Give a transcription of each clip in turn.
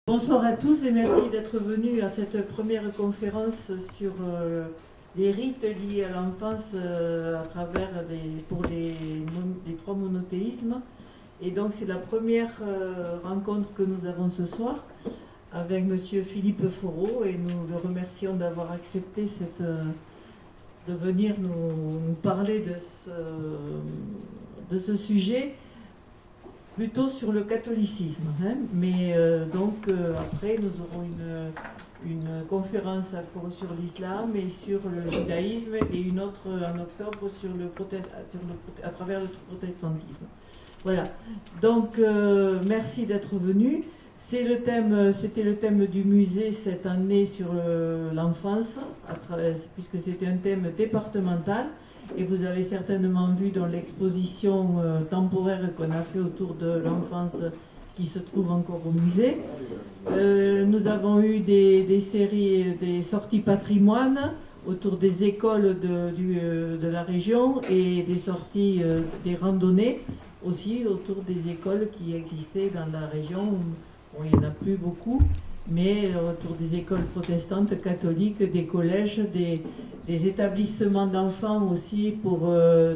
Bonsoir à tous et merci d'être venus à cette première conférence sur les rites liés à l'enfance à travers pour les trois monothéismes. Et donc c'est la première rencontre que nous avons ce soir avec Monsieur Philippe Foreau et nous le remercions d'avoir accepté de venir nous parler de ce sujet. Plutôt sur le catholicisme, hein. Mais après nous aurons une conférence sur l'islam et sur le judaïsme et une autre en octobre à travers le protestantisme. Voilà. Donc merci d'être venus. C'était le thème du musée cette année sur l'enfance, puisque c'était un thème départemental. Et vous avez certainement vu dans l'exposition temporaire qu'on a fait autour de l'enfance qui se trouve encore au musée. Nous avons eu des séries, des sorties patrimoine autour des écoles de la région et des sorties, des randonnées aussi autour des écoles qui existaient dans la région. Bon, il n'y en a plus beaucoup, mais autour des écoles protestantes, catholiques, des collèges, des établissements d'enfants aussi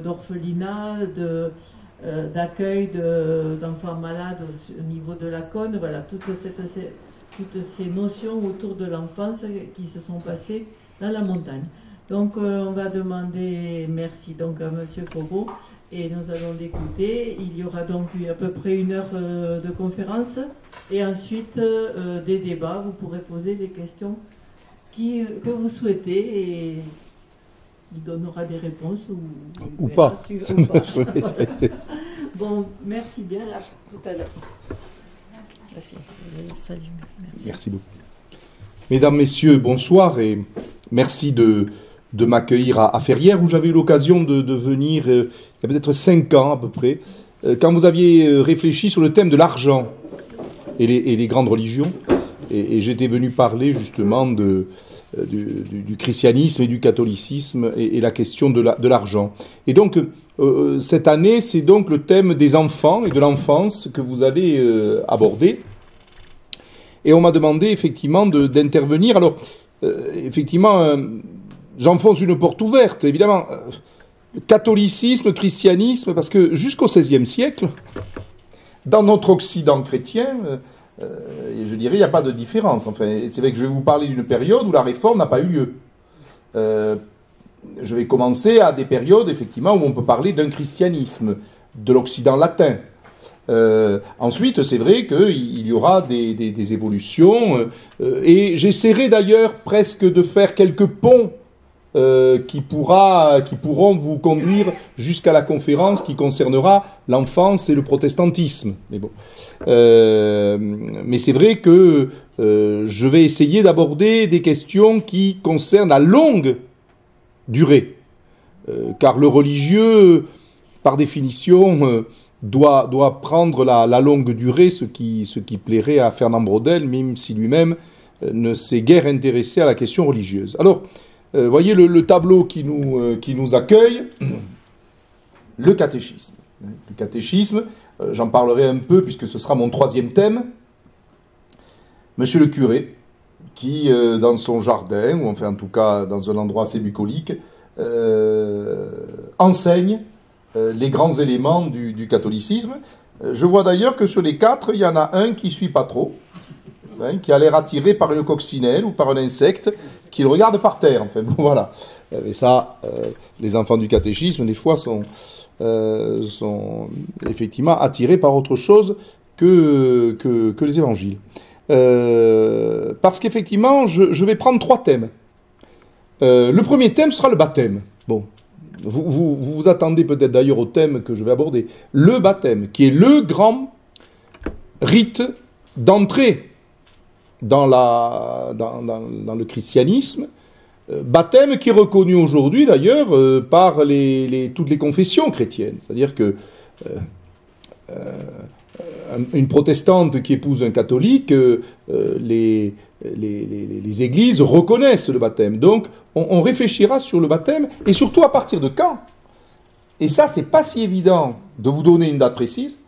d'orphelinat, d'accueil d'enfants malades au niveau de la Cône. Voilà, toutes ces notions autour de l'enfance qui se sont passées dans la montagne. Donc on va demander merci donc à Monsieur Foreau et nous allons l'écouter. Il y aura donc à peu près 1 heure de conférence et ensuite des débats. Vous pourrez poser des questions que vous souhaitez et il donnera des réponses ou pas. Bon, merci bien, à tout à l'heure. Merci. Salut. Merci beaucoup. Mesdames, Messieurs, bonsoir et merci de m'accueillir à Ferrières où j'avais eu l'occasion de venir il y a peut-être 5 ans à peu près, quand vous aviez réfléchi sur le thème de l'argent et les grandes religions. Et j'étais venu parler justement du christianisme et du catholicisme et la question de l'argent. Et donc, cette année, c'est donc le thème des enfants et de l'enfance que vous allez aborder. Et on m'a demandé effectivement d'intervenir. Alors, effectivement, j'enfonce une porte ouverte, évidemment. Catholicisme, christianisme, parce que jusqu'au XVIe siècle, dans notre Occident chrétien, je dirais, il n'y a pas de différence. Enfin, c'est vrai que je vais vous parler d'une période où la réforme n'a pas eu lieu. Je vais commencer à des périodes, effectivement, où on peut parler d'un christianisme, de l'Occident latin. Ensuite, c'est vrai qu'il y aura des évolutions, et j'essaierai d'ailleurs presque de faire quelques ponts qui pourront vous conduire jusqu'à la conférence qui concernera l'enfance et le protestantisme. Mais bon, mais c'est vrai que je vais essayer d'aborder des questions qui concernent la longue durée, car le religieux, par définition, doit prendre la longue durée, ce qui plairait à Fernand Braudel, même si lui-même ne s'est guère intéressé à la question religieuse. Alors, voyez le tableau qui nous accueille, le catéchisme. Le catéchisme, j'en parlerai un peu puisque ce sera mon 3e thème. Monsieur le curé, qui dans son jardin, ou enfin en tout cas dans un endroit assez bucolique, enseigne les grands éléments du catholicisme. Je vois d'ailleurs que sur les 4, il y en a un qui ne suit pas trop, hein, qui a l'air attiré par une coccinelle ou par un insecte, qui le regarde par terre. Enfin, bon, voilà. Et ça, les enfants du catéchisme, des fois, sont effectivement attirés par autre chose que les évangiles. Parce qu'effectivement, je vais prendre 3 thèmes. Le premier thème sera le baptême. Bon, vous attendez peut-être d'ailleurs au thème que je vais aborder. Le baptême, qui est le grand rite d'entrée dans le christianisme, baptême qui est reconnu aujourd'hui d'ailleurs par toutes les confessions chrétiennes. C'est-à-dire que une protestante qui épouse un catholique, les églises reconnaissent le baptême. Donc on réfléchira sur le baptême et surtout à partir de quand. Et ça, c'est pas si évident de vous donner une date précise.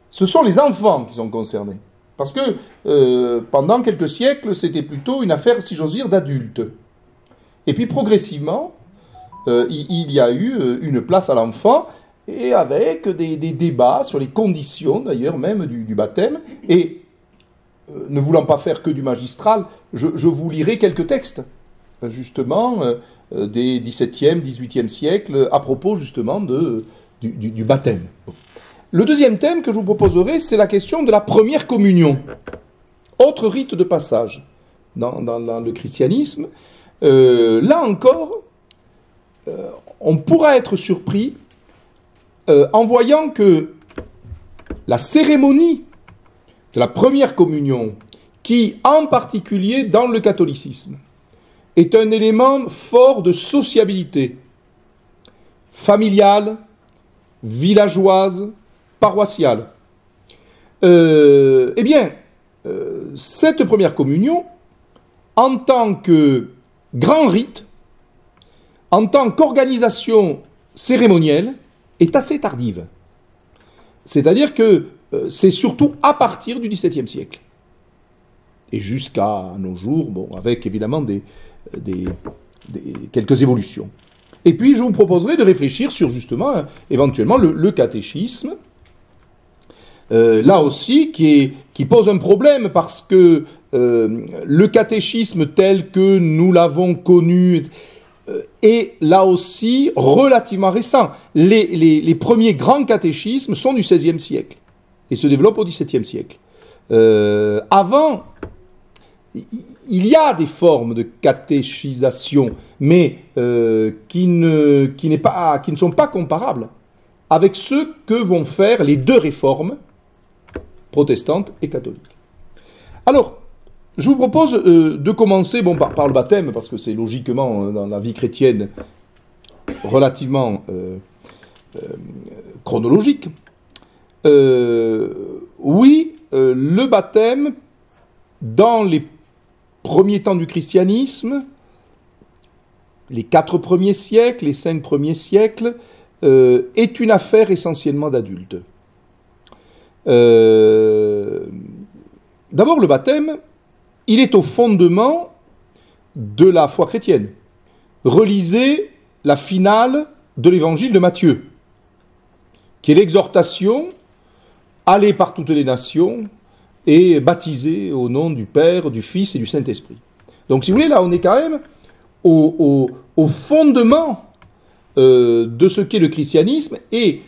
Ce sont les enfants qui sont concernés. Parce que pendant quelques siècles, c'était plutôt une affaire, si j'ose dire, d'adultes. Et puis progressivement, il y a eu une place à l'enfant, et avec des débats sur les conditions, d'ailleurs, même du baptême. Et ne voulant pas faire que du magistral, je vous lirai quelques textes, justement, des XVIIe, XVIIIe siècles, à propos, justement, du baptême. Le deuxième thème que je vous proposerai, c'est la question de la première communion. Autre rite de passage dans le christianisme. Là encore, on pourra être surpris en voyant que la cérémonie de la première communion, qui en particulier dans le catholicisme, est un élément fort de sociabilité, familiale, villageoise, paroissiale. Eh bien, cette première communion, en tant que grand rite, en tant qu'organisation cérémonielle, est assez tardive. C'est-à-dire que c'est surtout à partir du XVIIe siècle. Et jusqu'à nos jours, bon, avec évidemment quelques évolutions. Et puis, je vous proposerai de réfléchir sur, justement, éventuellement, le catéchisme. Là aussi, qui pose un problème, parce que le catéchisme tel que nous l'avons connu est, là aussi, relativement récent. Les premiers grands catéchismes sont du XVIe siècle, et se développent au XVIIe siècle. Avant, il y a des formes de catéchisation, mais qui ne sont pas comparables avec ce que vont faire les deux réformes, protestantes et catholiques. Alors, je vous propose de commencer par le baptême, parce que c'est logiquement, dans la vie chrétienne, relativement chronologique. Oui, le baptême, dans les premiers temps du christianisme, les 4 premiers siècles, les 5 premiers siècles, est une affaire essentiellement d'adultes. D'abord, le baptême, il est au fondement de la foi chrétienne. Relisez la finale de l'évangile de Matthieu, qui est l'exhortation « Allez par toutes les nations » et baptisé au nom du Père, du Fils et du Saint-Esprit. Donc, si vous voulez, là, on est quand même au fondement de ce qu'est le christianisme, et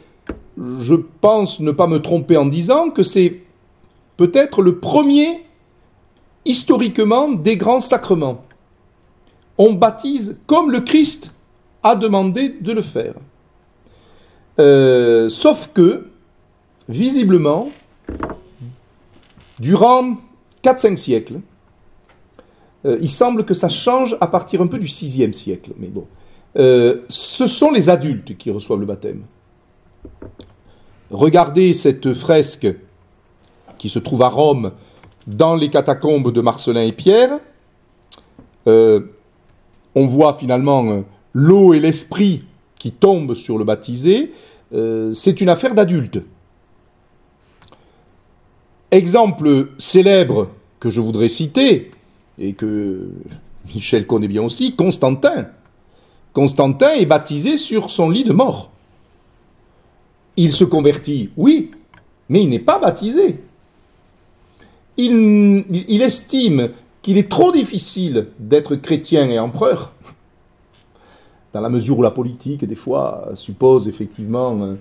je pense ne pas me tromper en disant que c'est peut-être le premier, historiquement, des grands sacrements. On baptise comme le Christ a demandé de le faire. Sauf que, visiblement, durant 4-5 siècles, il semble que ça change à partir un peu du 6e siècle. Mais bon, ce sont les adultes qui reçoivent le baptême. Regardez cette fresque qui se trouve à Rome, dans les catacombes de Marcellin et Pierre. On voit finalement l'eau et l'esprit qui tombent sur le baptisé. C'est une affaire d'adultes. Exemple célèbre que je voudrais citer, et que Michel connaît bien aussi, Constantin. Constantin est baptisé sur son lit de mort. Il se convertit, oui, mais il n'est pas baptisé. Il estime qu'il est trop difficile d'être chrétien et empereur, dans la mesure où la politique, des fois, suppose effectivement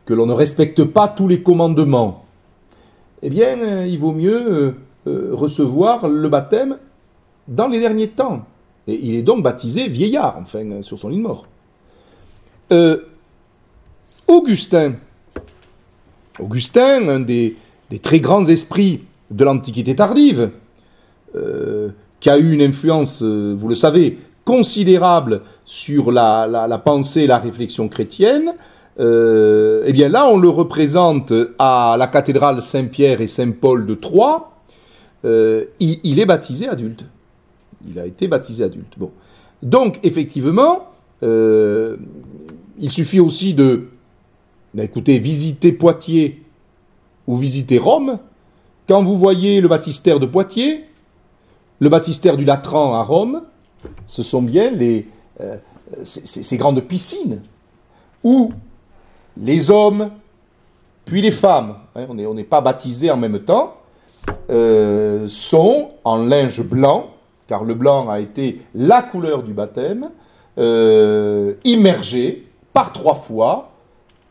que l'on ne respecte pas tous les commandements. Eh bien, il vaut mieux recevoir le baptême dans les derniers temps. Et il est donc baptisé vieillard, enfin, sur son lit de mort. Augustin, un des très grands esprits de l'Antiquité tardive, qui a eu une influence, vous le savez, considérable sur la pensée et la réflexion chrétienne, eh bien là, on le représente à la cathédrale Saint-Pierre et Saint-Paul de Troyes. Il est baptisé adulte. Il a été baptisé adulte. Bon. Donc, effectivement, il suffit aussi de, écoutez, visiter Poitiers ou visiter Rome, quand vous voyez le baptistère de Poitiers, le baptistère du Latran à Rome, ce sont bien ces grandes piscines où les hommes, puis les femmes, hein, on n'est pas baptisés en même temps, sont en linge blanc, car le blanc a été la couleur du baptême, immergés par 3 fois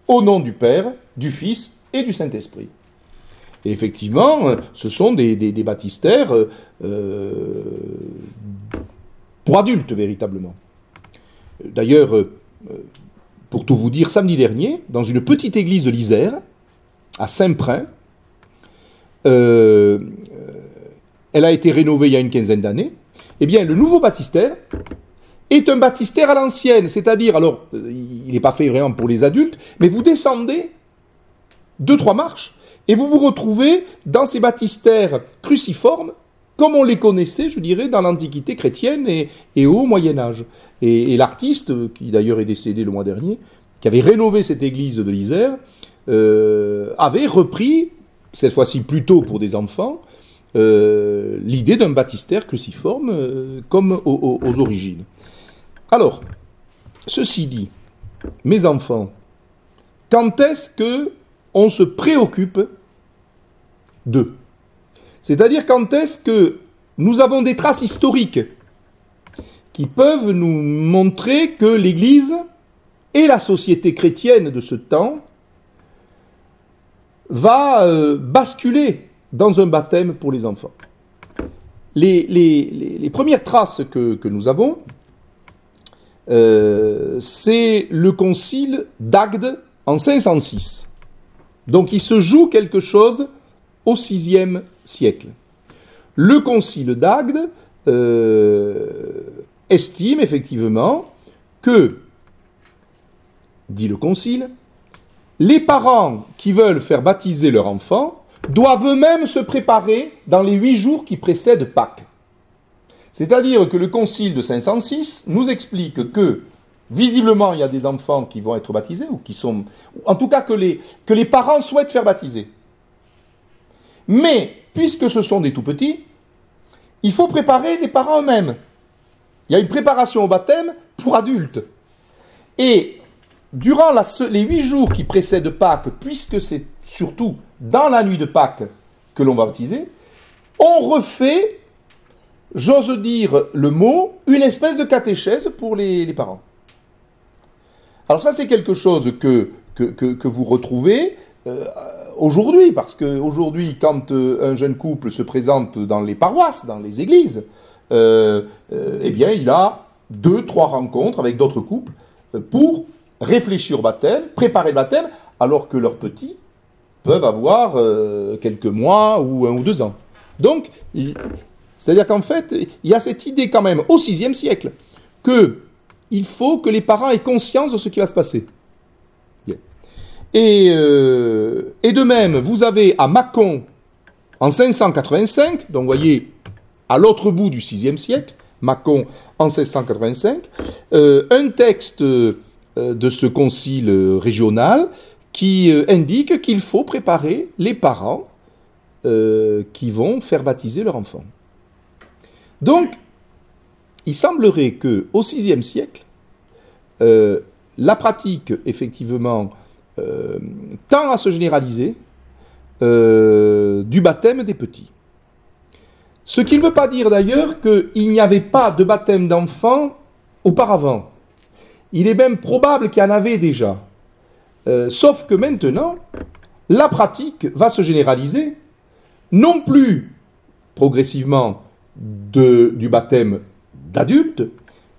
au nom du Père, du Fils et du Saint-Esprit. Et effectivement, ce sont des baptistères pour adultes, véritablement. D'ailleurs, pour tout vous dire, samedi dernier, dans une petite église de l'Isère, à Saint-Prin, elle a été rénovée il y a une quinzaine d'années, eh bien, le nouveau baptistère est un baptistère à l'ancienne, c'est-à-dire, alors, il n'est pas fait vraiment pour les adultes, mais vous descendez 2-3 marches, et vous vous retrouvez dans ces baptistères cruciformes, comme on les connaissait, je dirais, dans l'Antiquité chrétienne et au Moyen-Âge. Et l'artiste, qui d'ailleurs est décédé le mois dernier, qui avait rénové cette église de l'Isère, avait repris, cette fois-ci plutôt pour des enfants, l'idée d'un baptistère cruciforme comme aux origines. Alors, ceci dit, mes enfants, quand est-ce qu'on se préoccupe d'eux? C'est-à-dire quand est-ce que nous avons des traces historiques qui peuvent nous montrer que l'Église et la société chrétienne de ce temps va basculer dans un baptême pour les enfants. Les premières traces que nous avons, c'est le concile d'Agde en 506. Donc il se joue quelque chose au VIe siècle. Le concile d'Agde estime effectivement que, dit le concile, les parents qui veulent faire baptiser leur enfant doivent eux-mêmes se préparer dans les 8 jours qui précèdent Pâques. C'est-à-dire que le concile de 506 nous explique que, visiblement, il y a des enfants qui vont être baptisés, ou qui sont... En tout cas, que les parents souhaitent faire baptiser. Mais, puisque ce sont des tout-petits, il faut préparer les parents eux-mêmes. Il y a une préparation au baptême pour adultes. Et durant les 8 jours qui précèdent Pâques, puisque c'est surtout dans la nuit de Pâques que l'on va baptiser, on refait, j'ose dire le mot, une espèce de catéchèse pour les parents. Alors ça, c'est quelque chose que vous retrouvez aujourd'hui, parce qu'aujourd'hui, quand un jeune couple se présente dans les paroisses, dans les églises, eh bien, il a 2-3 rencontres avec d'autres couples pour réfléchir au baptême, préparer le baptême, alors que leurs petits peuvent avoir quelques mois ou 1 ou 2 ans. Donc, c'est-à-dire qu'en fait, il y a cette idée quand même, au VIe siècle, qu'il faut que les parents aient conscience de ce qui va se passer. Et de même, vous avez à Mâcon, en 585, donc vous voyez, à l'autre bout du VIe siècle, Mâcon en 1685, un texte de ce concile régional qui indique qu'il faut préparer les parents qui vont faire baptiser leur enfant. Donc, il semblerait qu'au VIe siècle, la pratique, effectivement, tend à se généraliser du baptême des petits. Ce qui ne veut pas dire d'ailleurs qu'il n'y avait pas de baptême d'enfants auparavant. Il est même probable qu'il y en avait déjà. Sauf que maintenant, la pratique va se généraliser, non plus progressivement du baptême d'adultes,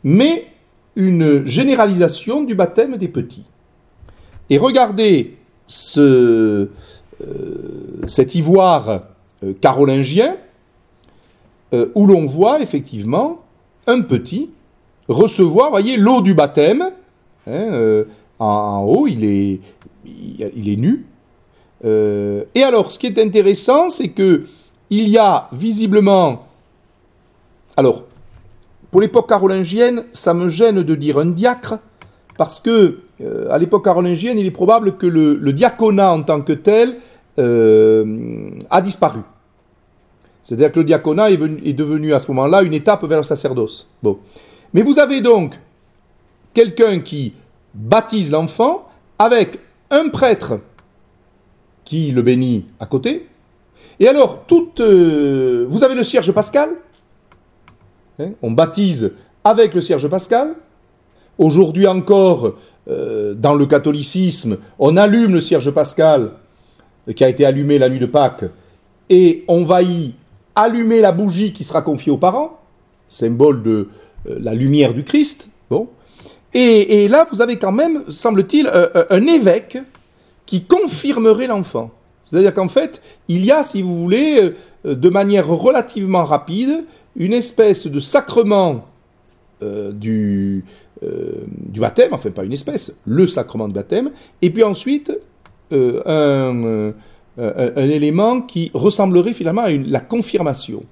mais une généralisation du baptême des petits. Et regardez cet ivoire carolingien, où l'on voit effectivement un petit recevoir, voyez, l'eau du baptême, hein, en haut, il est nu. Et alors, ce qui est intéressant, c'est que il y a visiblement... Alors, pour l'époque carolingienne, ça me gêne de dire un diacre, parce que à l'époque carolingienne, il est probable que le diaconat en tant que tel a disparu. C'est-à-dire que le diaconat est devenu à ce moment-là une étape vers le sacerdoce. Bon. Mais vous avez donc quelqu'un qui baptise l'enfant avec un prêtre qui le bénit à côté. Et alors, vous avez le cierge pascal. Hein, on baptise avec le cierge pascal. Aujourd'hui encore, dans le catholicisme, on allume le cierge pascal qui a été allumé la nuit de Pâques et on va y allumer la bougie qui sera confiée aux parents, symbole de la lumière du Christ. Bon. Et là, vous avez quand même, semble-t-il, un évêque qui confirmerait l'enfant. C'est-à-dire qu'en fait, il y a, si vous voulez, de manière relativement rapide, une espèce de sacrement du baptême, enfin pas une espèce, le sacrement du baptême, et puis ensuite un élément qui ressemblerait finalement à la confirmation.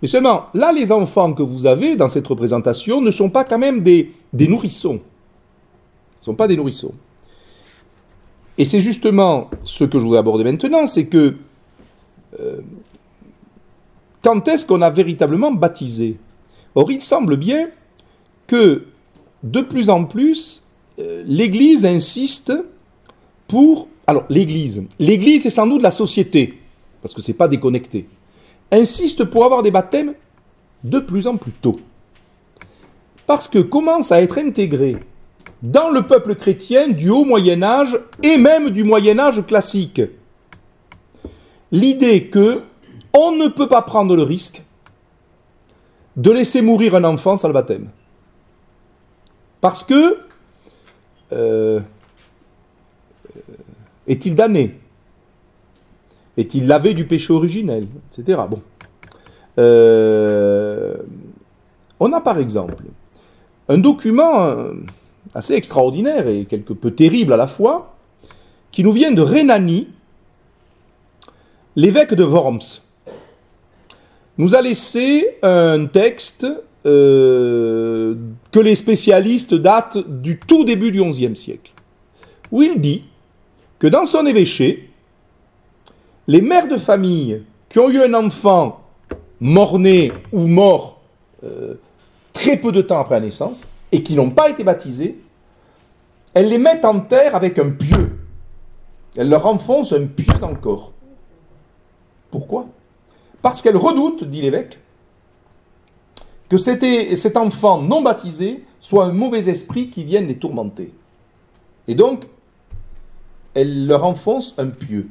Mais seulement, là, les enfants que vous avez dans cette représentation ne sont pas quand même des nourrissons. Ils ne sont pas des nourrissons. Et c'est justement ce que je voudrais aborder maintenant, c'est que quand est-ce qu'on a véritablement baptisé? Or, il semble bien que de plus en plus, l'Église insiste pour... Alors, l'Église est sans doute la société, parce que ce n'est pas déconnecté, insiste pour avoir des baptêmes de plus en plus tôt. Parce que commence à être intégré dans le peuple chrétien du haut Moyen-Âge et même du Moyen-Âge classique l'idée que on ne peut pas prendre le risque de laisser mourir un enfant sans le baptême. Parce que est-il damné? Est-il lavé du péché originel? Etc. Bon. On a par exemple un document assez extraordinaire et quelque peu terrible à la fois, qui nous vient de Rhénanie. L'évêque de Worms nous a laissé un texte que les spécialistes datent du tout début du XIe siècle, où il dit que dans son évêché, les mères de famille qui ont eu un enfant mort-né ou mort très peu de temps après la naissance et qui n'ont pas été baptisés, elles les mettent en terre avec un pieu. Elles leur enfoncent un pieu dans le corps. Pourquoi? Parce qu'elles redoutent, dit l'évêque, que cet enfant non baptisé soit un mauvais esprit qui vienne les tourmenter. Et donc, elles leur enfoncent un pieu.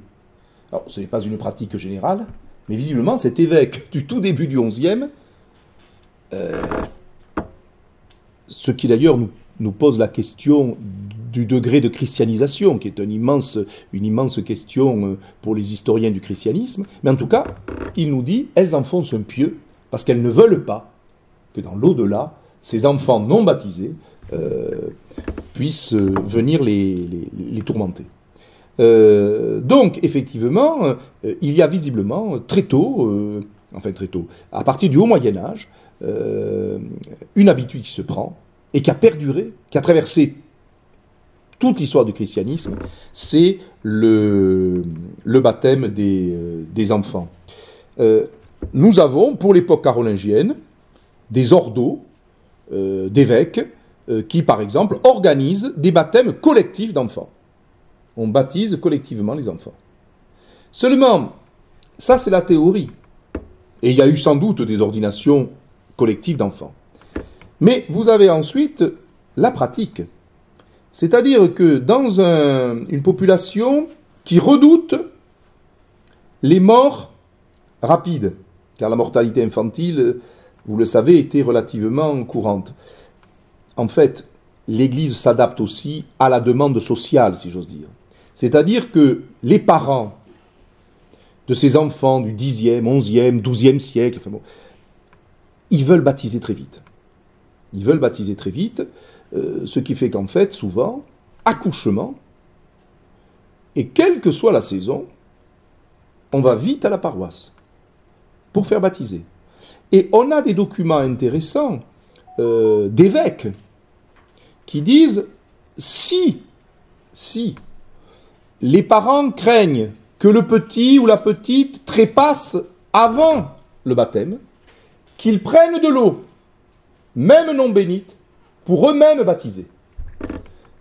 Alors, ce n'est pas une pratique générale, mais visiblement, cet évêque du tout début du XIe, ce qui d'ailleurs nous pose la question du degré de christianisation, qui est une immense question pour les historiens du christianisme, mais en tout cas, il nous dit, elles enfoncent un pieu, parce qu'elles ne veulent pas que dans l'au-delà, ces enfants non baptisés puissent venir les tourmenter. Donc, effectivement, il y a visiblement très tôt, à partir du haut Moyen-Âge, une habitude qui se prend et qui a perduré, qui a traversé toute l'histoire du christianisme, c'est le baptême des enfants. Nous avons, pour l'époque carolingienne, des ordos d'évêques qui, par exemple, organisent des baptêmes collectifs d'enfants. On baptise collectivement les enfants. Seulement, ça c'est la théorie. Et il y a eu sans doute des ordinations collectives d'enfants. Mais vous avez ensuite la pratique. C'est-à-dire que dans une population qui redoute les morts rapides, car la mortalité infantile, vous le savez, était relativement courante. En fait, l'Église s'adapte aussi à la demande sociale, si j'ose dire. C'est-à-dire que les parents de ces enfants du Xe, XIe, XIIe siècle, ils veulent baptiser très vite. Ils veulent baptiser très vite, ce qui fait qu'en fait, souvent, accouchement, et quelle que soit la saison, on va vite à la paroisse pour faire baptiser. Et on a des documents intéressants d'évêques qui disent si les parents craignent que le petit ou la petite trépasse avant le baptême, qu'ils prennent de l'eau, même non bénite, pour eux-mêmes baptiser.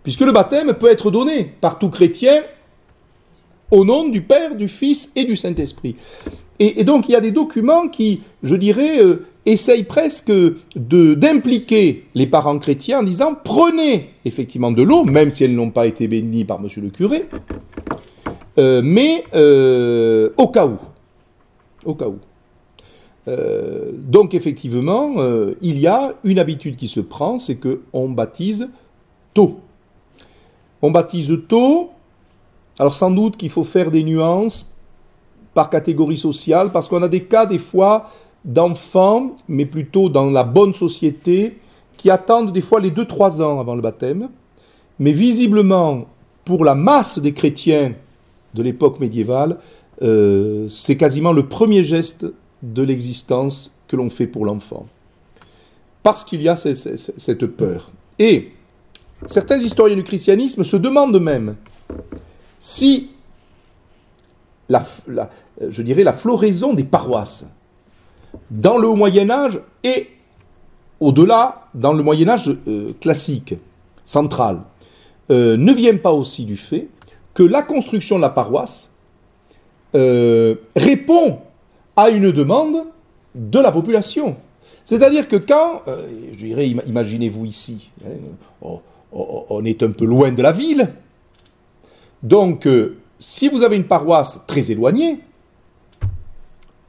Puisque le baptême peut être donné par tout chrétien au nom du Père, du Fils et du Saint-Esprit. Et donc il y a des documents qui, je dirais, essayent presque d'impliquer les parents chrétiens en disant « Prenez effectivement de l'eau, même si elles n'ont pas été bénies par monsieur le curé, mais au cas où. » Au cas où. Donc effectivement, il y a une habitude qui se prend, c'est qu'on baptise tôt. On baptise tôt, alors sans doute qu'il faut faire des nuances par catégorie sociale, parce qu'on a des cas des fois d'enfants, mais plutôt dans la bonne société, qui attendent des fois les 2-3 ans avant le baptême, mais visiblement, pour la masse des chrétiens de l'époque médiévale, c'est quasiment le premier geste de l'existence que l'on fait pour l'enfant. Parce qu'il y a cette peur. Et certains historiens du christianisme se demandent même si je dirais la floraison des paroisses dans le Haut-Moyen-Âge et au-delà, dans le Moyen-Âge classique, central, ne vient pas aussi du fait que la construction de la paroisse répond à une demande de la population. C'est-à-dire que quand, je dirais, imaginez-vous ici, on est un peu loin de la ville, donc si vous avez une paroisse très éloignée,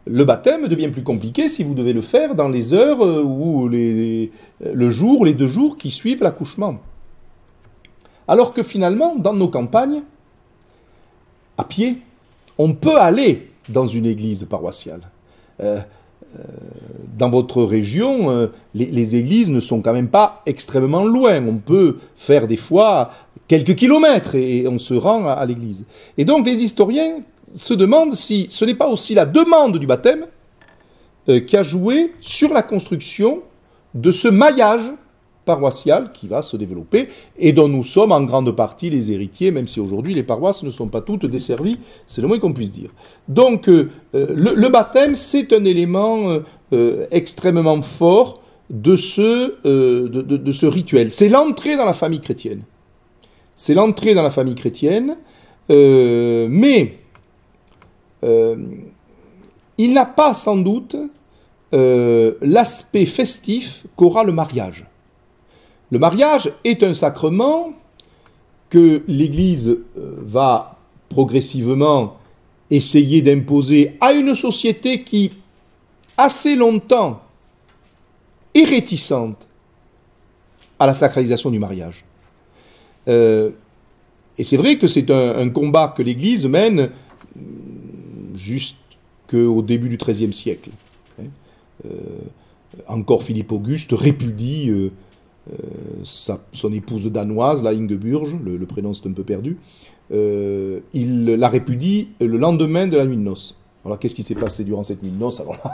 le baptême devient plus compliqué si vous devez le faire dans les heures ou le jour ou les 2 jours qui suivent l'accouchement. Alors que finalement, dans nos campagnes, à pied, on peut aller dans une église paroissiale. Dans votre région, les églises ne sont quand même pas extrêmement loin. On peut faire des fois quelques kilomètres et on se rend à l'église. Et donc les historiens se demandent si ce n'est pas aussi la demande du baptême qui a joué sur la construction de ce maillage paroissial qui va se développer et dont nous sommes en grande partie les héritiers, même si aujourd'hui les paroisses ne sont pas toutes desservies, c'est le moins qu'on puisse dire. Donc le baptême, c'est un élément extrêmement fort de ce rituel. C'est l'entrée dans la famille chrétienne. C'est l'entrée dans la famille chrétienne, mais il n'a pas sans doute l'aspect festif qu'aura le mariage. Le mariage est un sacrement que l'Église va progressivement essayer d'imposer à une société qui, assez longtemps, est réticente à la sacralisation du mariage. Et c'est vrai que c'est un combat que l'Église mène jusqu'au début du XIIIe siècle. Encore Philippe Auguste répudie son épouse danoise, la Ingeburge, le prénom c'est un peu perdu, il la répudie le lendemain de la nuit de noces. Alors qu'est-ce qui s'est passé durant cette nuit de noces? Alors là,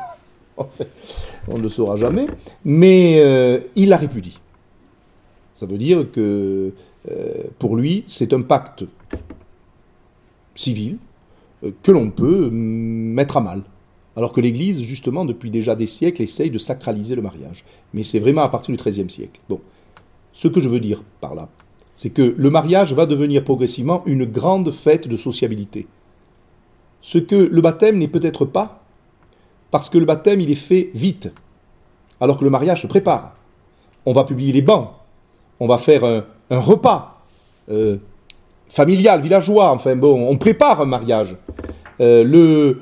on ne le saura jamais, mais il la répudie. Ça veut dire que pour lui, c'est un pacte civil que l'on peut mettre à mal. Alors que l'Église, justement, depuis déjà des siècles, essaye de sacraliser le mariage. Mais c'est vraiment à partir du XIIIe siècle. Bon, ce que je veux dire par là, c'est que le mariage va devenir progressivement une grande fête de sociabilité. Ce que le baptême n'est peut-être pas, parce que le baptême, il est fait vite, alors que le mariage se prépare. On va publier les bancs, on va faire un repas familial, villageois, enfin bon, on prépare un mariage. Le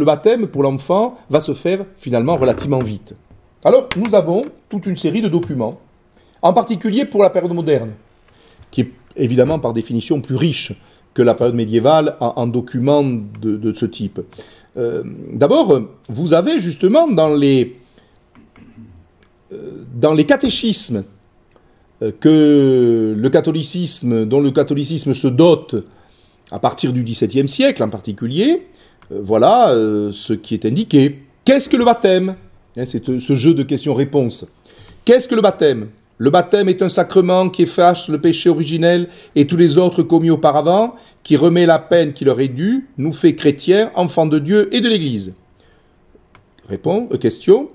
baptême pour l'enfant va se faire finalement relativement vite. Alors nous avons toute une série de documents, en particulier pour la période moderne, qui est évidemment par définition plus riche que la période médiévale en documents de ce type. D'abord, vous avez justement dans les catéchismes dont le catholicisme se dote à partir du XVIIe siècle en particulier, voilà ce qui est indiqué. Qu'est-ce que le baptême? C'est ce jeu de questions-réponses. Qu'est-ce que le baptême? Le baptême est un sacrement qui efface le péché originel et tous les autres commis auparavant, qui remet la peine qui leur est due, nous fait chrétiens, enfants de Dieu et de l'Église. Question.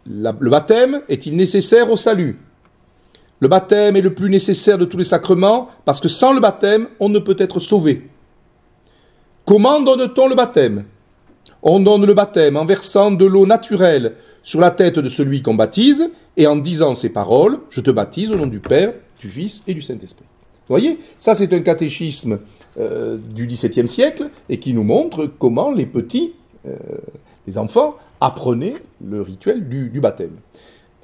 Le baptême est-il nécessaire au salut? Le baptême est le plus nécessaire de tous les sacrements, parce que sans le baptême, on ne peut être sauvé. Comment donne-t-on le baptême? On donne le baptême en versant de l'eau naturelle sur la tête de celui qu'on baptise, et en disant ces paroles, je te baptise au nom du Père, du Fils et du Saint-Esprit. Vous voyez, ça c'est un catéchisme du XVIIe siècle, et qui nous montre comment les petits, les enfants, apprenaient le rituel du baptême.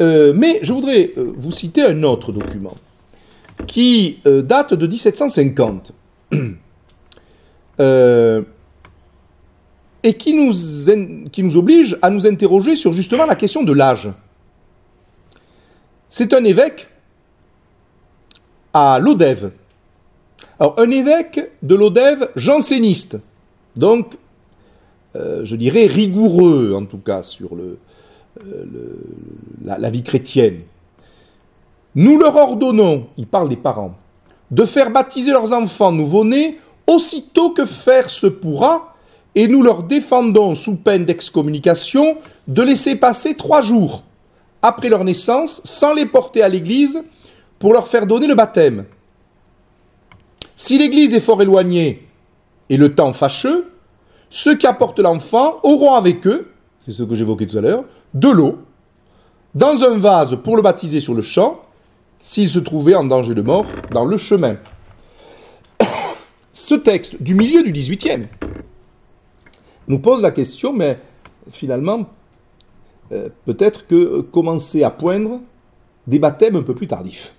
Mais je voudrais vous citer un autre document, qui date de 1750, et qui nous oblige à nous interroger sur justement la question de l'âge. C'est un évêque à Lodève. Alors, un évêque de Lodève janséniste, donc, je dirais rigoureux, en tout cas, sur la vie chrétienne. Nous leur ordonnons, il parle des parents, de faire baptiser leurs enfants nouveau-nés aussitôt que faire se pourra, et nous leur défendons, sous peine d'excommunication, de laisser passer 3 jours après leur naissance, sans les porter à l'église, pour leur faire donner le baptême. Si l'église est fort éloignée, et le temps fâcheux, ceux qui apportent l'enfant auront avec eux, c'est ce que j'évoquais tout à l'heure, de l'eau, dans un vase pour le baptiser sur le champ, s'il se trouvait en danger de mort dans le chemin. Ce texte du milieu du XVIIIe nous pose la question, mais finalement, peut-être que commencer à poindre des baptêmes un peu plus tardifs.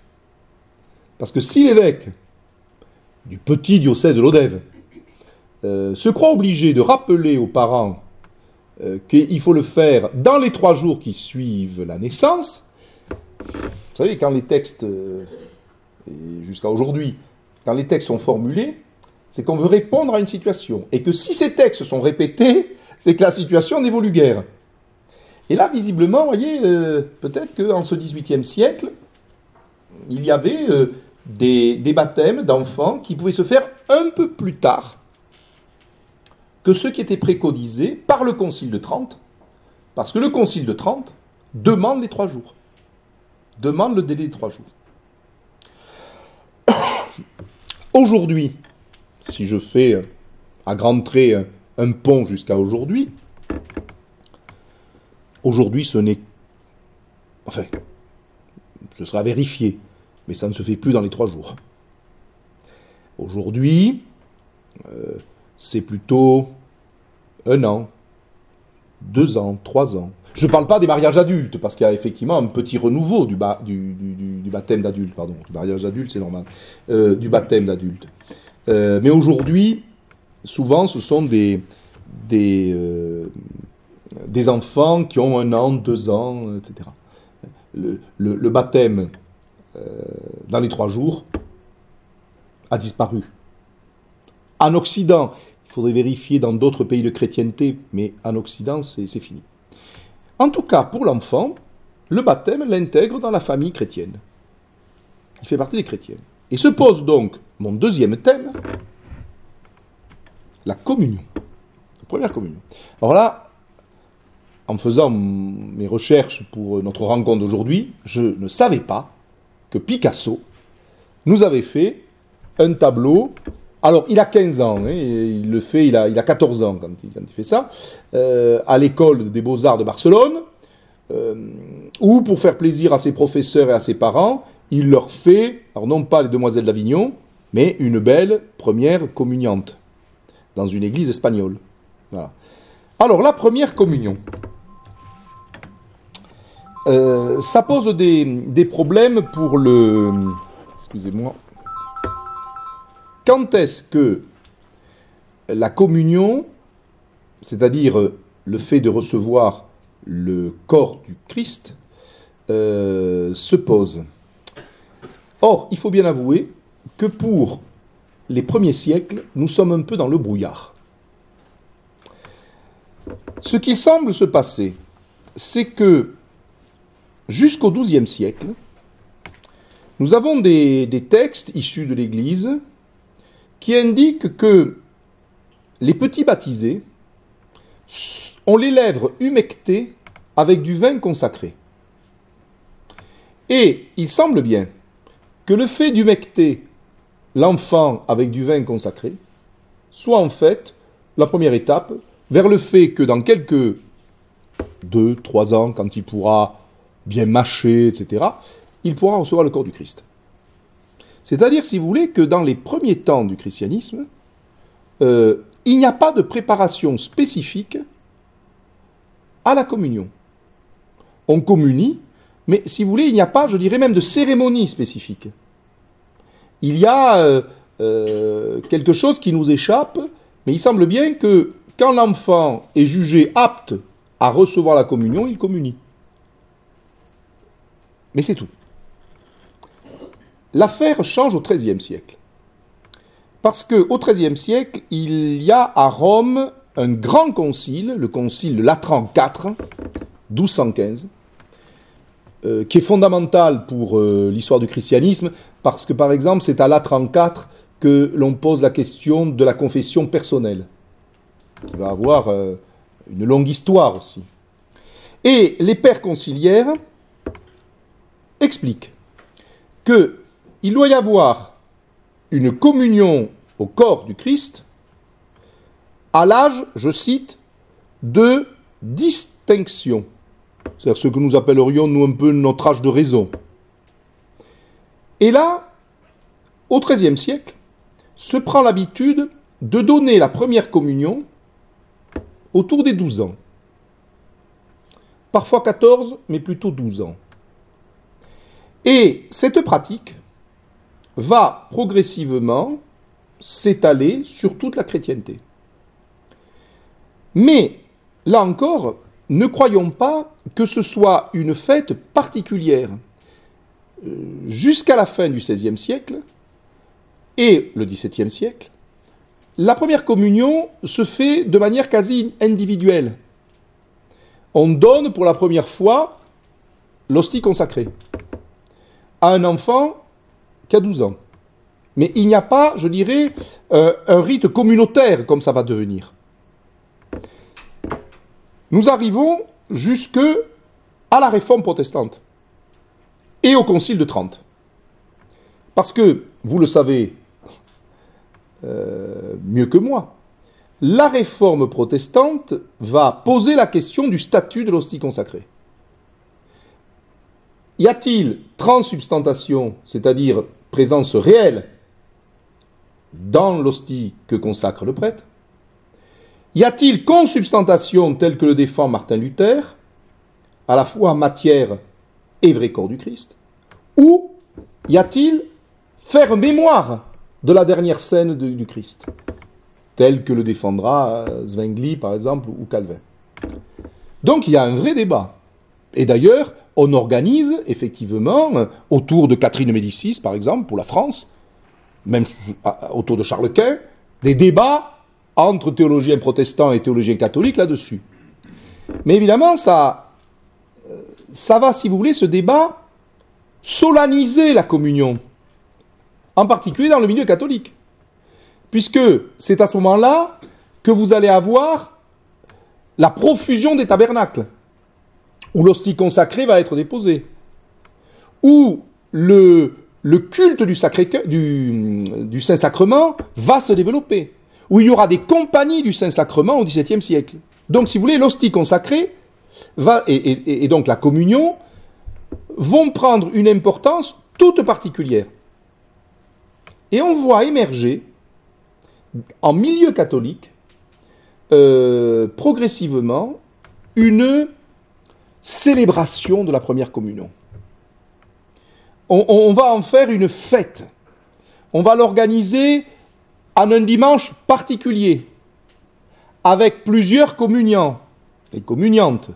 Parce que si l'évêque du petit diocèse de Lodève se croit obligé de rappeler aux parents qu'il faut le faire dans les 3 jours qui suivent la naissance, vous savez, quand les textes, jusqu'à aujourd'hui, quand les textes sont formulés, c'est qu'on veut répondre à une situation. Et que si ces textes sont répétés, c'est que la situation n'évolue guère. Et là, visiblement, vous voyez, peut-être qu'en ce XVIIIe siècle, il y avait des baptêmes d'enfants qui pouvaient se faire un peu plus tard que ceux qui étaient préconisés par le Concile de Trente, parce que le Concile de Trente demande les 3 jours, demande le délai de 3 jours. Aujourd'hui, si je fais à grands traits un pont jusqu'à aujourd'hui, aujourd'hui ce n'est... Enfin, ce sera vérifié, mais ça ne se fait plus dans les 3 jours. Aujourd'hui, c'est plutôt 1 an, 2 ans, 3 ans. Je ne parle pas des mariages adultes, parce qu'il y a effectivement un petit renouveau du baptême d'adulte, pardon. Le mariage adulte, c'est normal. Du baptême d'adulte. Mais aujourd'hui, souvent, ce sont des enfants qui ont 1 an, 2 ans, etc. Le baptême dans les 3 jours a disparu. En Occident, il faudrait vérifier dans d'autres pays de chrétienté, mais en Occident, c'est fini. En tout cas, pour l'enfant, le baptême l'intègre dans la famille chrétienne. Il fait partie des chrétiens. Et se pose donc mon deuxième thème, la communion. La première communion. Alors là, en faisant mes recherches pour notre rencontre d'aujourd'hui, je ne savais pas que Picasso nous avait fait un tableau. Alors, il a 15 ans, hein, il le fait, il a 14 ans quand il fait ça, à l'école des Beaux-Arts de Barcelone, où, pour faire plaisir à ses professeurs et à ses parents, il leur fait, alors non pas les Demoiselles d'Avignon, mais une belle première communiante, dans une église espagnole. Voilà. Alors, la première communion. Ça pose des problèmes pour le... Excusez-moi. Quand est-ce que la communion, c'est-à-dire le fait de recevoir le corps du Christ, se pose? Or, il faut bien avouer que pour les premiers siècles, nous sommes un peu dans le brouillard. Ce qui semble se passer, c'est que jusqu'au XIIe siècle, nous avons des textes issus de l'Église qui indiquent que les petits baptisés ont les lèvres humectées avec du vin consacré. Et il semble bien que le fait d'humecter l'enfant avec du vin consacré soit en fait la première étape vers le fait que dans quelques 2-3 ans, quand il pourra bien mâcher, etc., il pourra recevoir le corps du Christ. C'est-à-dire, si vous voulez, que dans les premiers temps du christianisme, il n'y a pas de préparation spécifique à la communion. On communie, mais si vous voulez, il n'y a pas, je dirais même, de cérémonie spécifique. Il y a quelque chose qui nous échappe, mais il semble bien que quand l'enfant est jugé apte à recevoir la communion, il communie. Mais c'est tout. L'affaire change au XIIIe siècle. Parce qu'au XIIIe siècle, il y a à Rome un grand concile, le concile de Latran IV, 1215, qui est fondamental pour l'histoire du christianisme, parce que par exemple, c'est à Latran IV que l'on pose la question de la confession personnelle, qui va avoir une longue histoire aussi. Et les pères conciliaires expliquent qu'il doit y avoir une communion au corps du Christ à l'âge, je cite, de distinction. C'est-à-dire ce que nous appellerions, nous, un peu notre âge de raison. Et là, au XIIIe siècle, se prend l'habitude de donner la première communion autour des 12 ans. Parfois 14, mais plutôt 12 ans. Et cette pratique va progressivement s'étaler sur toute la chrétienté. Mais, là encore, ne croyons pas que ce soit une fête particulière. Jusqu'à la fin du XVIe siècle et le XVIIe siècle, la première communion se fait de manière quasi individuelle. On donne pour la première fois l'hostie consacrée à un enfant qui a 12 ans. Mais il n'y a pas, je dirais, un rite communautaire comme ça va devenir. Nous arrivons jusque à la réforme protestante et au Concile de Trente. Parce que, vous le savez mieux que moi, la réforme protestante va poser la question du statut de l'hostie consacrée. Y a-t-il transsubstantation, c'est-à-dire présence réelle dans l'hostie que consacre le prêtre? Y a-t-il consubstantation telle que le défend Martin Luther, à la fois matière et vrai corps du Christ? Ou y a-t-il faire mémoire de la dernière scène du Christ, tel que le défendra Zwingli, par exemple, ou Calvin? Donc il y a un vrai débat. Et d'ailleurs, on organise effectivement, autour de Catherine de Médicis, par exemple, pour la France, même autour de Charles Quint, des débats entre théologiens protestants et théologiens catholiques là-dessus. Mais évidemment, ça va, si vous voulez, ce débat, solenniser la communion, en particulier dans le milieu catholique. Puisque c'est à ce moment-là que vous allez avoir la profusion des tabernacles, où l'hostie consacrée va être déposée, où le culte du Saint-Sacrement va se développer, où il y aura des compagnies du Saint-Sacrement au XVIIe siècle. Donc, si vous voulez, l'hostie consacrée et donc la communion vont prendre une importance toute particulière. Et on voit émerger, en milieu catholique, progressivement, une célébration de la première communion. On va en faire une fête. On va l'organiser en un dimanche particulier, avec plusieurs communiants et communiantes.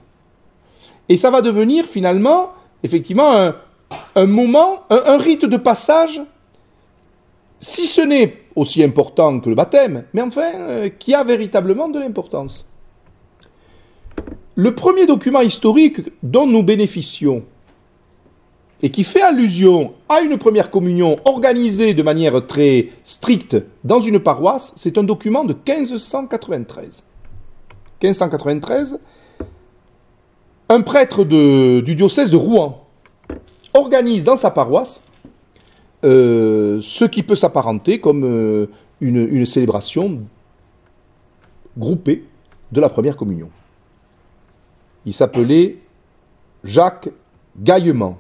Et ça va devenir finalement, effectivement, un moment, un rite de passage, si ce n'est aussi important que le baptême, mais enfin, qui a véritablement de l'importance. Le premier document historique dont nous bénéficions, et qui fait allusion à une première communion organisée de manière très stricte dans une paroisse, c'est un document de 1593. 1593, un prêtre du diocèse de Rouen organise dans sa paroisse ce qui peut s'apparenter comme une célébration groupée de la première communion. Il s'appelait Jacques Gaillement,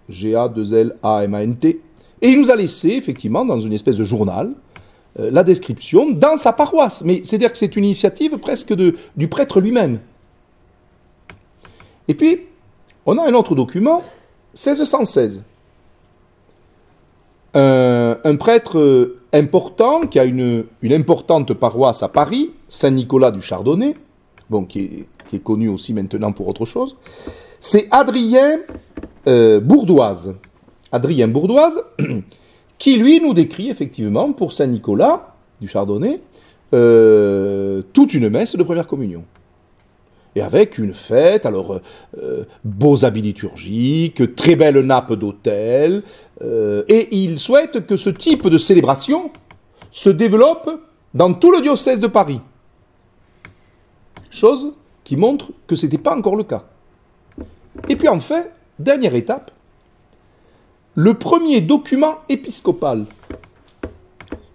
G-A-2-L-A-M-A-N-T, et il nous a laissé, effectivement, dans une espèce de journal, la description dans sa paroisse. Mais c'est-à-dire que c'est une initiative presque du prêtre lui-même. Et puis, on a un autre document, 1616. Un prêtre important, qui a une importante paroisse à Paris, Saint-Nicolas du Chardonnay, bon, qui est connu aussi maintenant pour autre chose, c'est Adrien Bourdoise. Adrien Bourdoise, qui lui nous décrit effectivement pour Saint-Nicolas du Chardonnay toute une messe de première communion. Et avec une fête, alors beaux habits liturgiques, très belle nappe d'autel, et il souhaite que ce type de célébration se développe dans tout le diocèse de Paris. Chose qui montre que ce n'était pas encore le cas. Et puis enfin, dernière étape, le premier document épiscopal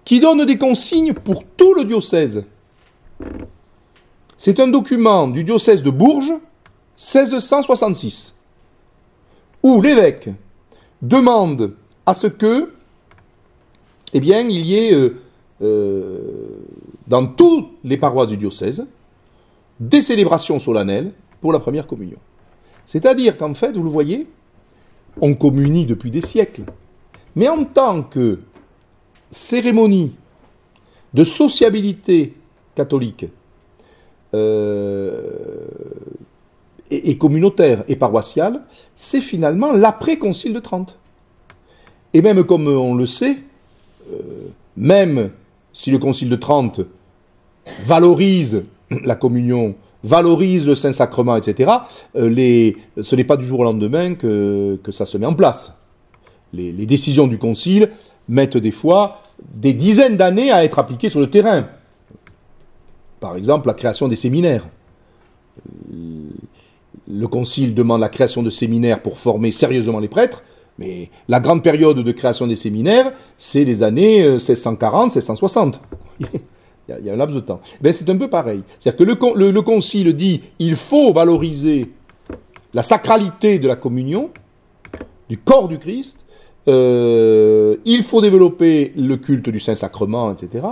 qui donne des consignes pour tout le diocèse. C'est un document du diocèse de Bourges, 1666, où l'évêque demande à ce que, eh bien, il y ait dans toutes les paroisses du diocèse des célébrations solennelles pour la première communion. C'est-à-dire qu'en fait, vous le voyez, on communie depuis des siècles, mais en tant que cérémonie de sociabilité catholique et communautaire et paroissiale, c'est finalement l'après-concile de Trente. Et même comme on le sait, même si le concile de Trente valorise la communion, valorise le Saint-Sacrement, etc., ce n'est pas du jour au lendemain que ça se met en place. Les décisions du concile mettent des fois des dizaines d'années à être appliquées sur le terrain. Par exemple, la création des séminaires. Le concile demande la création de séminaires pour former sérieusement les prêtres, mais la grande période de création des séminaires, c'est les années 1640, 1660. Il y a un laps de temps. Ben, c'est un peu pareil. C'est-à-dire que le concile dit il faut valoriser la sacralité de la communion, du corps du Christ, il faut développer le culte du Saint-Sacrement, etc.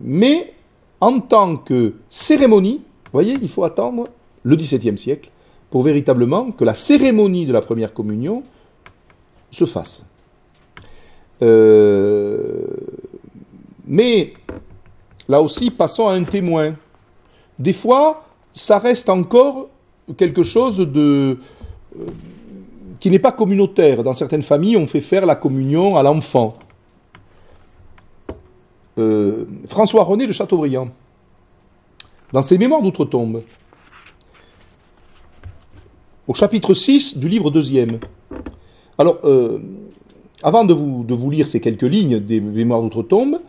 Mais en tant que cérémonie, vous voyez, il faut attendre le XVIIe siècle pour véritablement que la cérémonie de la première communion se fasse. Mais, là aussi, passons à un témoin. Des fois, ça reste encore quelque chose qui n'est pas communautaire. Dans certaines familles, on fait faire la communion à l'enfant. François René de Chateaubriand, dans ses Mémoires d'Outre-Tombe, au chapitre 6 du livre 2e. Alors, avant de vous lire ces quelques lignes des Mémoires d'Outre-Tombe,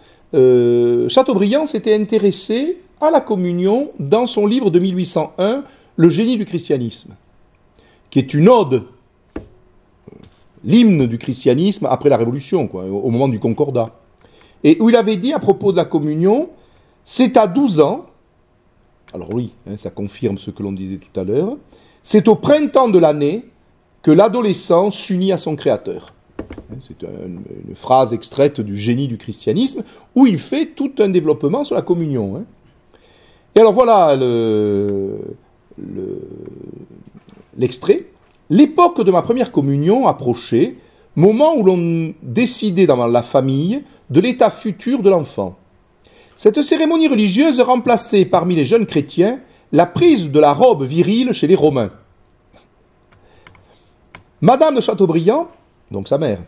Chateaubriand s'était intéressé à la communion dans son livre de 1801, Le génie du christianisme, qui est une ode, l'hymne du christianisme après la Révolution, quoi, au moment du Concordat. Et où il avait dit à propos de la communion, c'est à 12 ans, alors oui, ça confirme ce que l'on disait tout à l'heure, c'est au printemps de l'année que l'adolescent s'unit à son Créateur. C'est une phrase extraite du génie du christianisme, où il fait tout un développement sur la communion. Et alors voilà l'extrait. L'époque de ma première communion approchait, moment où l'on décidait dans la famille de l'état futur de l'enfant. Cette cérémonie religieuse remplaçait parmi les jeunes chrétiens la prise de la robe virile chez les Romains. Madame de Chateaubriand, donc sa mère,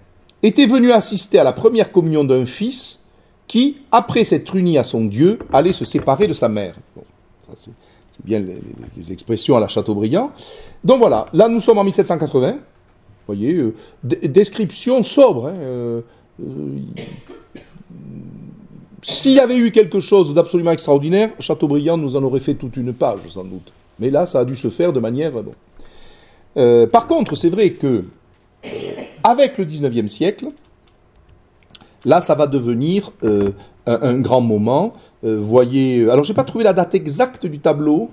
était venue assister à la première communion d'un fils qui, après s'être uni à son Dieu, allait se séparer de sa mère. Bon, c'est bien les expressions à la Chateaubriand. Donc voilà, là nous sommes en 1780, vous voyez, description sobre. S'il y avait eu quelque chose d'absolument extraordinaire, Chateaubriand nous en aurait fait toute une page, sans doute. Mais là, ça a dû se faire de manière... Bon. Par contre, c'est vrai que, avec le 19e siècle, là, ça va devenir un grand moment. Voyez, alors, je n'ai pas trouvé la date exacte du tableau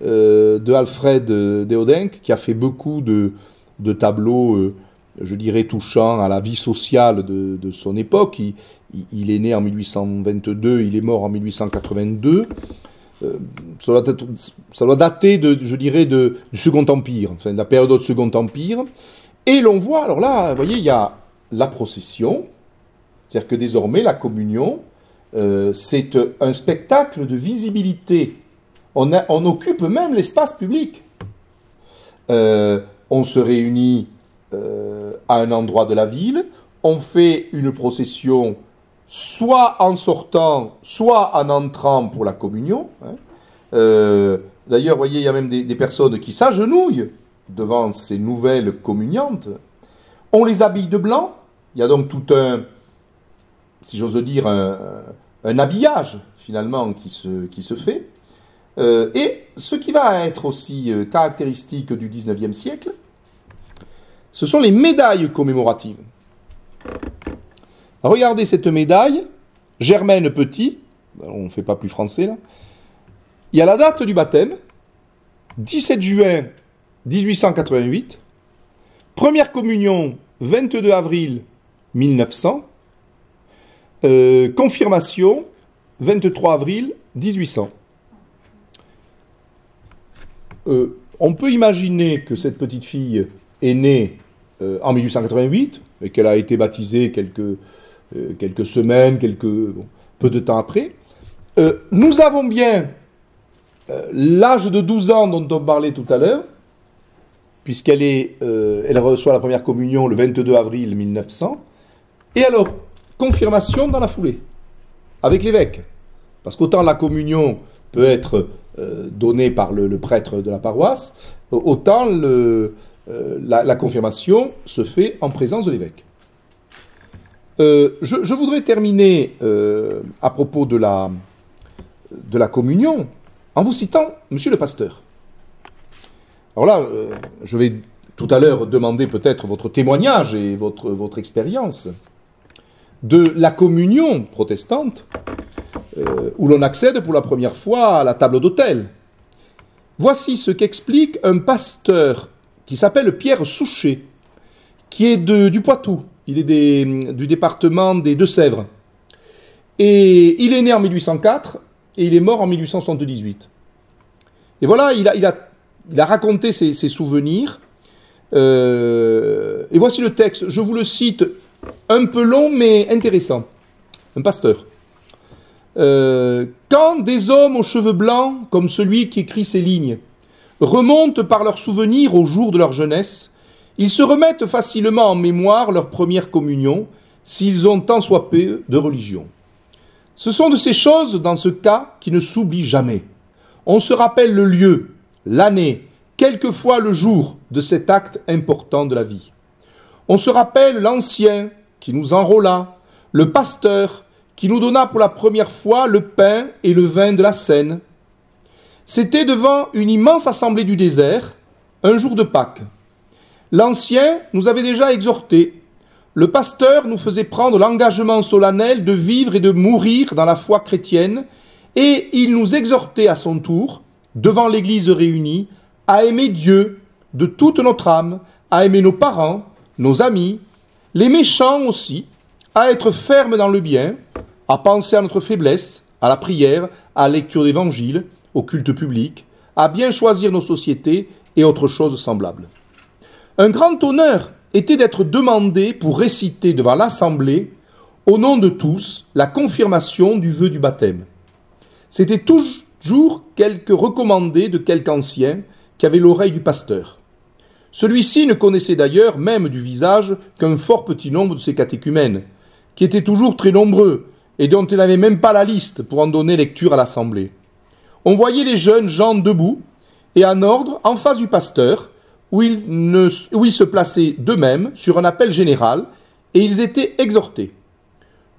de Alfred Dehodenck, qui a fait beaucoup de tableaux, je dirais, touchants à la vie sociale de son époque. Il est né en 1822, il est mort en 1882. Ça doit dater, je dirais, du Second Empire, enfin, de la période du Second Empire. Et l'on voit, alors là, vous voyez, il y a la procession, c'est-à-dire que désormais, la communion, c'est un spectacle de visibilité. On occupe même l'espace public. On se réunit à un endroit de la ville, on fait une procession soit en sortant, soit en entrant pour la communion. D'ailleurs, vous voyez, il y a même des personnes qui s'agenouillent devant ces nouvelles communiantes. On les habille de blanc. Il y a donc tout un, si j'ose dire, un habillage, finalement, qui se fait. Et ce qui va être aussi caractéristique du XIXe siècle, ce sont les médailles commémoratives. Regardez cette médaille, Germaine Petit, on ne fait pas plus français là. Il y a la date du baptême, 17 juin 1888, première communion 22 avril 1900, confirmation 23 avril 1800. On peut imaginer que cette petite fille est née en 1888 et qu'elle a été baptisée quelques semaines, peu de temps après. Nous avons bien l'âge de 12 ans dont on parlait tout à l'heure, puisqu'elle elle reçoit la première communion le 22 avril 1900, et alors, confirmation dans la foulée, avec l'évêque. Parce qu'autant la communion peut être donnée par le prêtre de la paroisse, autant la confirmation se fait en présence de l'évêque. Je voudrais terminer à propos de la communion en vous citant Monsieur le pasteur. Alors là, je vais tout à l'heure demander peut-être votre témoignage et votre expérience de la communion protestante où l'on accède pour la première fois à la table d'autel. Voici ce qu'explique un pasteur qui s'appelle Pierre Souchet, qui est du Poitou. Il est du département des Deux-Sèvres. Et il est né en 1804 et il est mort en 1878. Et voilà, il a raconté ses souvenirs. Et voici le texte. Je vous le cite, un peu long mais intéressant. Un pasteur. Quand des hommes aux cheveux blancs, comme celui qui écrit ces lignes, remontent par leurs souvenirs au jour de leur jeunesse, ils se remettent facilement en mémoire leur première communion, s'ils ont tant soit peu de religion. Ce sont de ces choses, dans ce cas, qui ne s'oublient jamais. On se rappelle le lieu, l'année, quelquefois le jour de cet acte important de la vie. On se rappelle l'ancien qui nous enrôla, le pasteur qui nous donna pour la première fois le pain et le vin de la Seine. C'était devant une immense assemblée du désert, un jour de Pâques. L'ancien nous avait déjà exhortés. Le pasteur nous faisait prendre l'engagement solennel de vivre et de mourir dans la foi chrétienne, et il nous exhortait à son tour, devant l'Église réunie, à aimer Dieu de toute notre âme, à aimer nos parents, nos amis, les méchants aussi, à être fermes dans le bien, à penser à notre faiblesse, à la prière, à la lecture d'évangile, au culte public, à bien choisir nos sociétés et autres choses semblables. Un grand honneur était d'être demandé pour réciter devant l'Assemblée, au nom de tous, la confirmation du vœu du baptême. C'était toujours quelque recommandé de quelque ancien qui avait l'oreille du pasteur. Celui-ci ne connaissait d'ailleurs même du visage qu'un fort petit nombre de ses catéchumènes, qui étaient toujours très nombreux et dont il n'avait même pas la liste pour en donner lecture à l'Assemblée. on voyait les jeunes gens debout et en ordre en face du pasteur, où ils se plaçaient d'eux-mêmes sur un appel général, et ils étaient exhortés.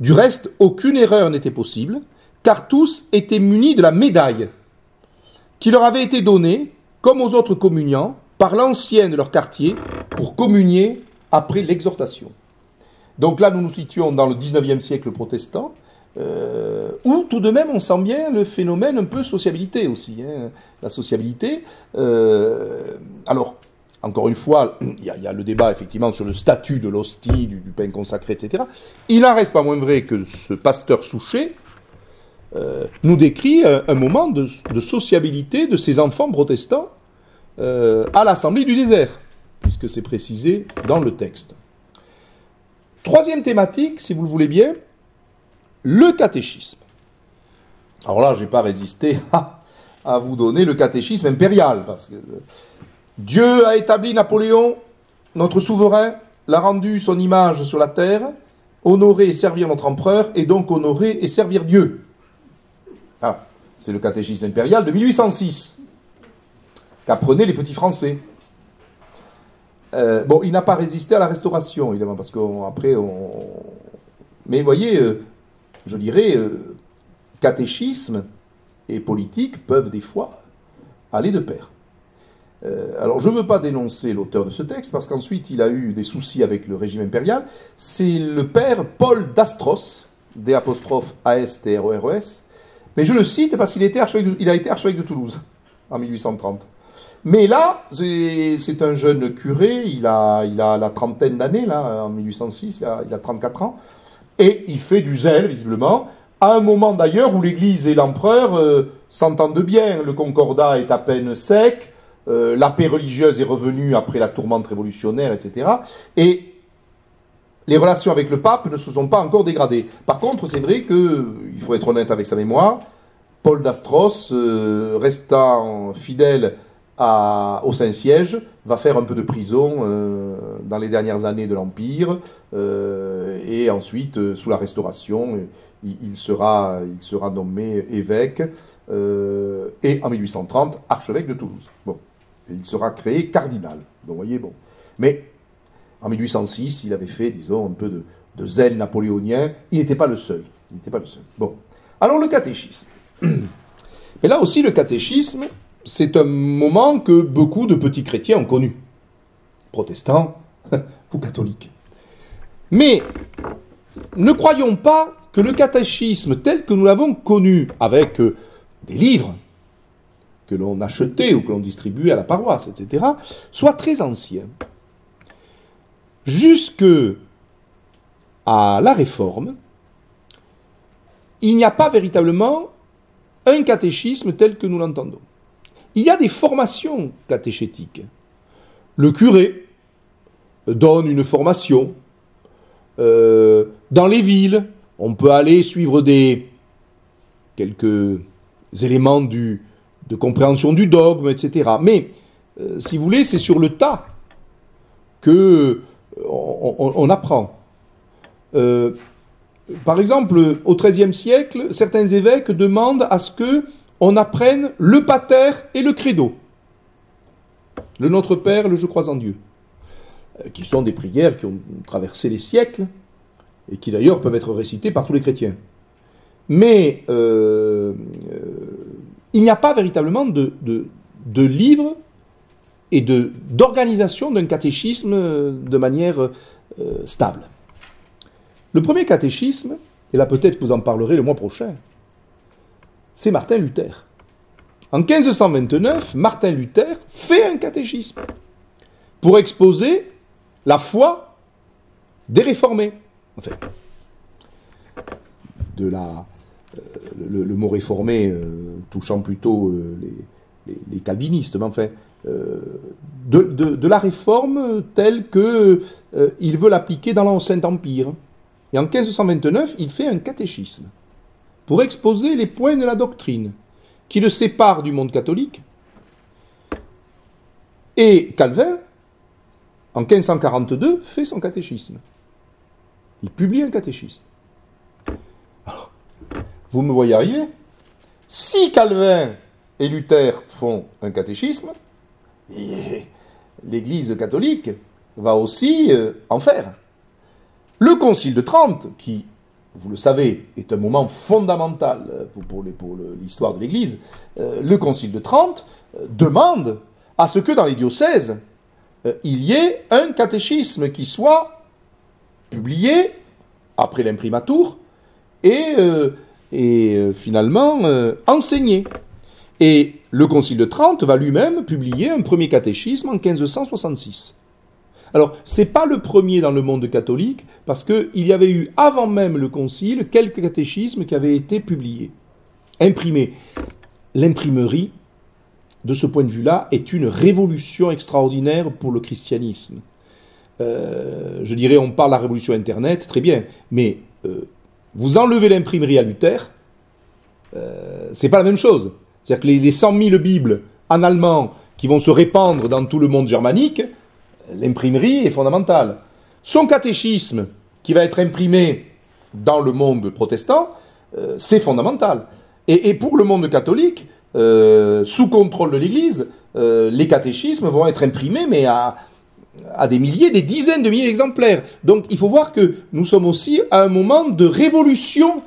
Du reste, aucune erreur n'était possible, car tous étaient munis de la médaille qui leur avait été donnée, comme aux autres communiants, par l'ancien de leur quartier, pour communier après l'exhortation. Donc là, nous nous situons dans le 19e siècle protestant, où tout de même on sent bien le phénomène un peu sociabilité aussi. Hein. La sociabilité, alors, encore une fois, il y a le débat effectivement sur le statut de l'hostie, du pain consacré, etc. Il n'en reste pas moins vrai que ce pasteur Souchet nous décrit un moment de sociabilité de ces enfants protestants à l'Assemblée du désert, puisque c'est précisé dans le texte. Troisième thématique, si vous le voulez bien, le catéchisme. Alors là, je n'ai pas résisté à vous donner le catéchisme impérial, parce que Dieu a établi Napoléon, notre souverain, l'a rendu son image sur la terre, honorer et servir notre empereur, et donc honorer et servir Dieu. Ah, c'est le catéchisme impérial de 1806, qu'apprenaient les petits Français. Bon, il n'a pas résisté à la Restauration, évidemment, parce qu'après, mais vous voyez, je dirais, catéchisme et politique peuvent des fois aller de pair. Alors, je ne veux pas dénoncer l'auteur de ce texte, parce qu'ensuite, il a eu des soucis avec le régime impérial. C'est le père Paul d'Astros, D'-A-S-T-R-O-R-E-S, mais je le cite parce qu'il a été archevêque de Toulouse, en 1830. Mais là, c'est un jeune curé, il a la trentaine d'années, là, en 1806, il a 34 ans, et il fait du zèle, visiblement, à un moment d'ailleurs où l'Église et l'empereur s'entendent bien, le concordat est à peine sec, la paix religieuse est revenue après la tourmente révolutionnaire, etc. Et les relations avec le pape ne se sont pas encore dégradées. Par contre, c'est vrai qu'il faut être honnête avec sa mémoire, Paul d'Astros, restant fidèle au Saint-Siège, va faire un peu de prison dans les dernières années de l'Empire, et ensuite, sous la Restauration, il sera nommé évêque, et en 1830, archevêque de Toulouse. Bon. Et il sera créé cardinal. Donc, vous voyez, bon. Mais en 1806, il avait fait, disons, un peu de zèle napoléonien. Il n'était pas le seul. Bon. Alors, le catéchisme. Mais là aussi, le catéchisme, c'est un moment que beaucoup de petits chrétiens ont connu. Protestants ou catholiques. Mais ne croyons pas que le catéchisme tel que nous l'avons connu, avec des livres que l'on achetait ou que l'on distribuait à la paroisse, etc., soit très ancien. Jusque à la Réforme, il n'y a pas véritablement un catéchisme tel que nous l'entendons. Il y a des formations catéchétiques. Le curé donne une formation. Dans les villes, on peut aller suivre quelques éléments de compréhension du dogme, etc. Mais, si vous voulez, c'est sur le tas qu'on apprend. Par exemple, au XIIIe siècle, certains évêques demandent à ce qu'on apprenne le pater et le credo. Le Notre Père, le Je crois en Dieu. Qui sont des prières qui ont traversé les siècles, et qui d'ailleurs peuvent être récitées par tous les chrétiens. Mais il n'y a pas véritablement de livre et d'organisation d'un catéchisme de manière stable. Le premier catéchisme, et là peut-être que vous en parlerez le mois prochain, c'est Martin Luther. En 1529, Martin Luther fait un catéchisme pour exposer la foi des réformés. En fait, le mot réformé touchant plutôt les calvinistes, mais enfin, de la réforme telle qu'il veut l'appliquer dans l'Ancien Empire. Et en 1529, il fait un catéchisme pour exposer les points de la doctrine qui le séparent du monde catholique. Et Calvin, en 1542, fait son catéchisme. Il publie un catéchisme. Alors, vous me voyez arriver. Si Calvin et Luther font un catéchisme, et l'Église catholique va aussi en faire. Le Concile de Trente, qui, vous le savez, est un moment fondamental pour l'histoire de l'Église, le Concile de Trente demande à ce que dans les diocèses, il y ait un catéchisme qui soit publié après l'imprimatur et finalement enseigné. Et le Concile de Trente va lui-même publier un premier catéchisme en 1566. Alors, ce n'est pas le premier dans le monde catholique, parce qu'il y avait eu, avant même le Concile, quelques catéchismes qui avaient été publiés, imprimés. L'imprimerie, de ce point de vue-là, est une révolution extraordinaire pour le christianisme. Je dirais, on parle de la révolution Internet, très bien, mais vous enlevez l'imprimerie à Luther, c'est pas la même chose. C'est-à-dire que les 100 000 Bibles en allemand qui vont se répandre dans tout le monde germanique, l'imprimerie est fondamentale. Son catéchisme, qui va être imprimé dans le monde protestant, c'est fondamental. Et pour le monde catholique, sous contrôle de l'Église, les catéchismes vont être imprimés, mais à des milliers, des dizaines de milliers d'exemplaires. Donc il faut voir que nous sommes aussi à un moment de révolution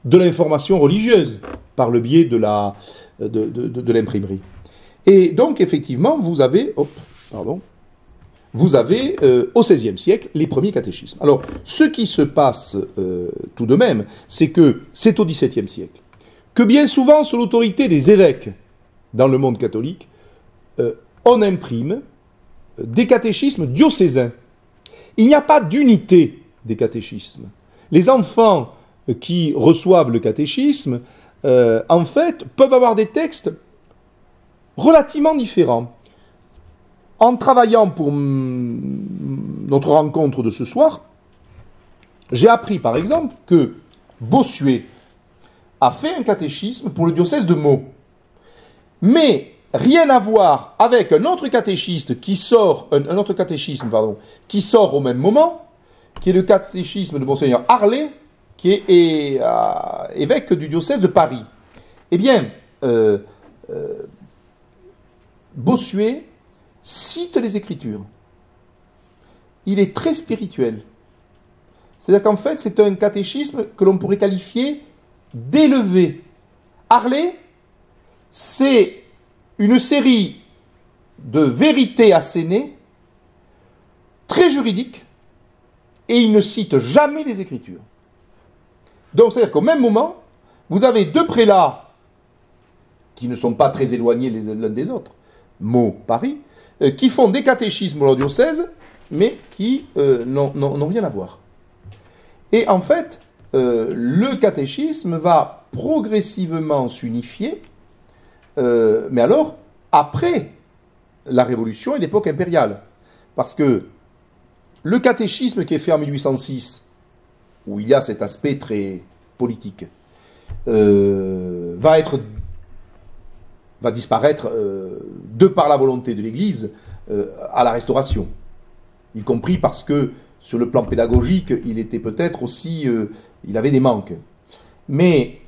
de l'information religieuse par le biais de l'imprimerie. Et donc effectivement, vous avez au XVIe siècle les premiers catéchismes. Alors, ce qui se passe tout de même, c'est que c'est au XVIIe siècle que bien souvent, sous l'autorité des évêques dans le monde catholique, on imprime des catéchismes diocésains. Il n'y a pas d'unité des catéchismes. Les enfants qui reçoivent le catéchisme, en fait, peuvent avoir des textes relativement différents. En travaillant pour notre rencontre de ce soir, j'ai appris par exemple que Bossuet a fait un catéchisme pour le diocèse de Meaux. Mais rien à voir avec un autre catéchisme qui sort au même moment, qui est le catéchisme de Monseigneur Harlet, qui est évêque du diocèse de Paris. Eh bien, Bossuet cite les Écritures. Il est très spirituel. C'est-à-dire qu'en fait, c'est un catéchisme que l'on pourrait qualifier d'élevé. Harlet, c'est une série de vérités assénées, très juridiques, et il ne cite jamais les Écritures. Donc, c'est-à-dire qu'au même moment, vous avez deux prélats qui ne sont pas très éloignés l'un des autres, Meaux, Paris, qui font des catéchismes pour leur diocèse, mais qui n'ont rien à voir. Et en fait, le catéchisme va progressivement s'unifier, mais alors, après la Révolution et l'époque impériale. Parce que le catéchisme qui est fait en 1806, où il y a cet aspect très politique, va disparaître de par la volonté de l'Église à la Restauration, y compris parce que sur le plan pédagogique, il était peut-être aussi, il avait des manques. Mais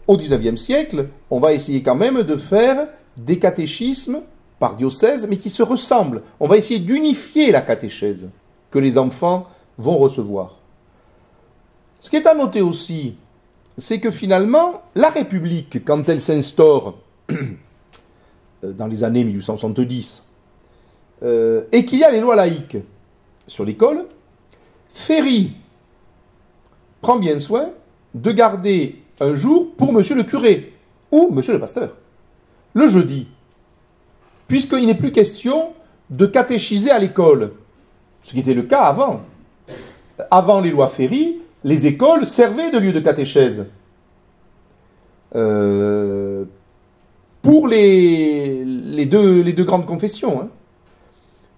au XIXe siècle, on va essayer quand même de faire des catéchismes par diocèse, mais qui se ressemblent. On va essayer d'unifier la catéchèse que les enfants vont recevoir. Ce qui est à noter aussi, c'est que finalement, la République, quand elle s'instaure dans les années 1870, et qu'il y a les lois laïques sur l'école, Ferry prend bien soin de garder un jour pour monsieur le curé ou monsieur le pasteur, le jeudi, puisqu'il n'est plus question de catéchiser à l'école, ce qui était le cas avant. Avant les lois Ferry, les écoles servaient de lieu de catéchèse. Pour les deux grandes confessions. Hein.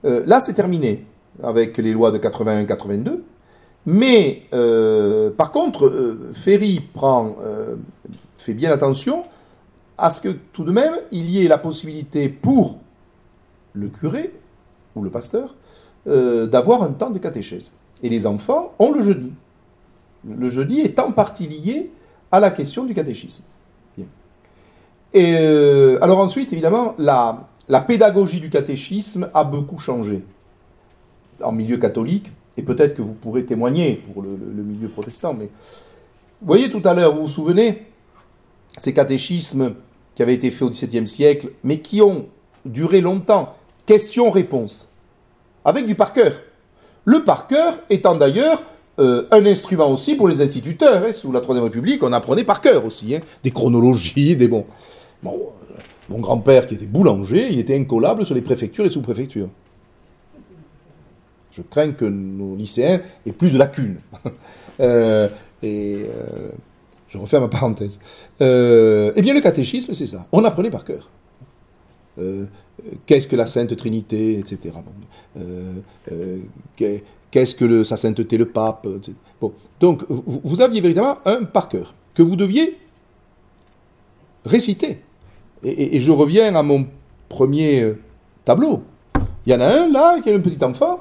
Là, c'est terminé avec les lois de 81-82. Mais, par contre, Ferry fait bien attention à ce que, tout de même, il y ait la possibilité pour le curé ou le pasteur d'avoir un temps de catéchèse. Et les enfants ont le jeudi. Le jeudi est en partie lié à la question du catéchisme. Bien. Et alors ensuite, évidemment, la pédagogie du catéchisme a beaucoup changé en milieu catholique, et peut-être que vous pourrez témoigner pour le milieu protestant, mais vous voyez tout à l'heure, vous vous souvenez, ces catéchismes qui avaient été faits au XVIIe siècle, mais qui ont duré longtemps, questions-réponses, avec du par cœur. Le par cœur étant d'ailleurs un instrument aussi pour les instituteurs. Hein. Sous la Troisième République, on apprenait par cœur aussi, hein. Des chronologies, des bons. Mon grand-père, qui était boulanger, il était incollable sur les préfectures et sous-préfectures. Je crains que nos lycéens aient plus de lacunes. Je referme ma parenthèse. Eh bien, le catéchisme, c'est ça. On apprenait par cœur. Qu'est-ce que la Sainte Trinité, etc. Qu'est-ce que sa sainteté, le pape, etc. Bon. Donc, vous aviez véritablement un par cœur que vous deviez réciter. Et je reviens à mon premier tableau. Il y en a un là, qui est un petit enfant,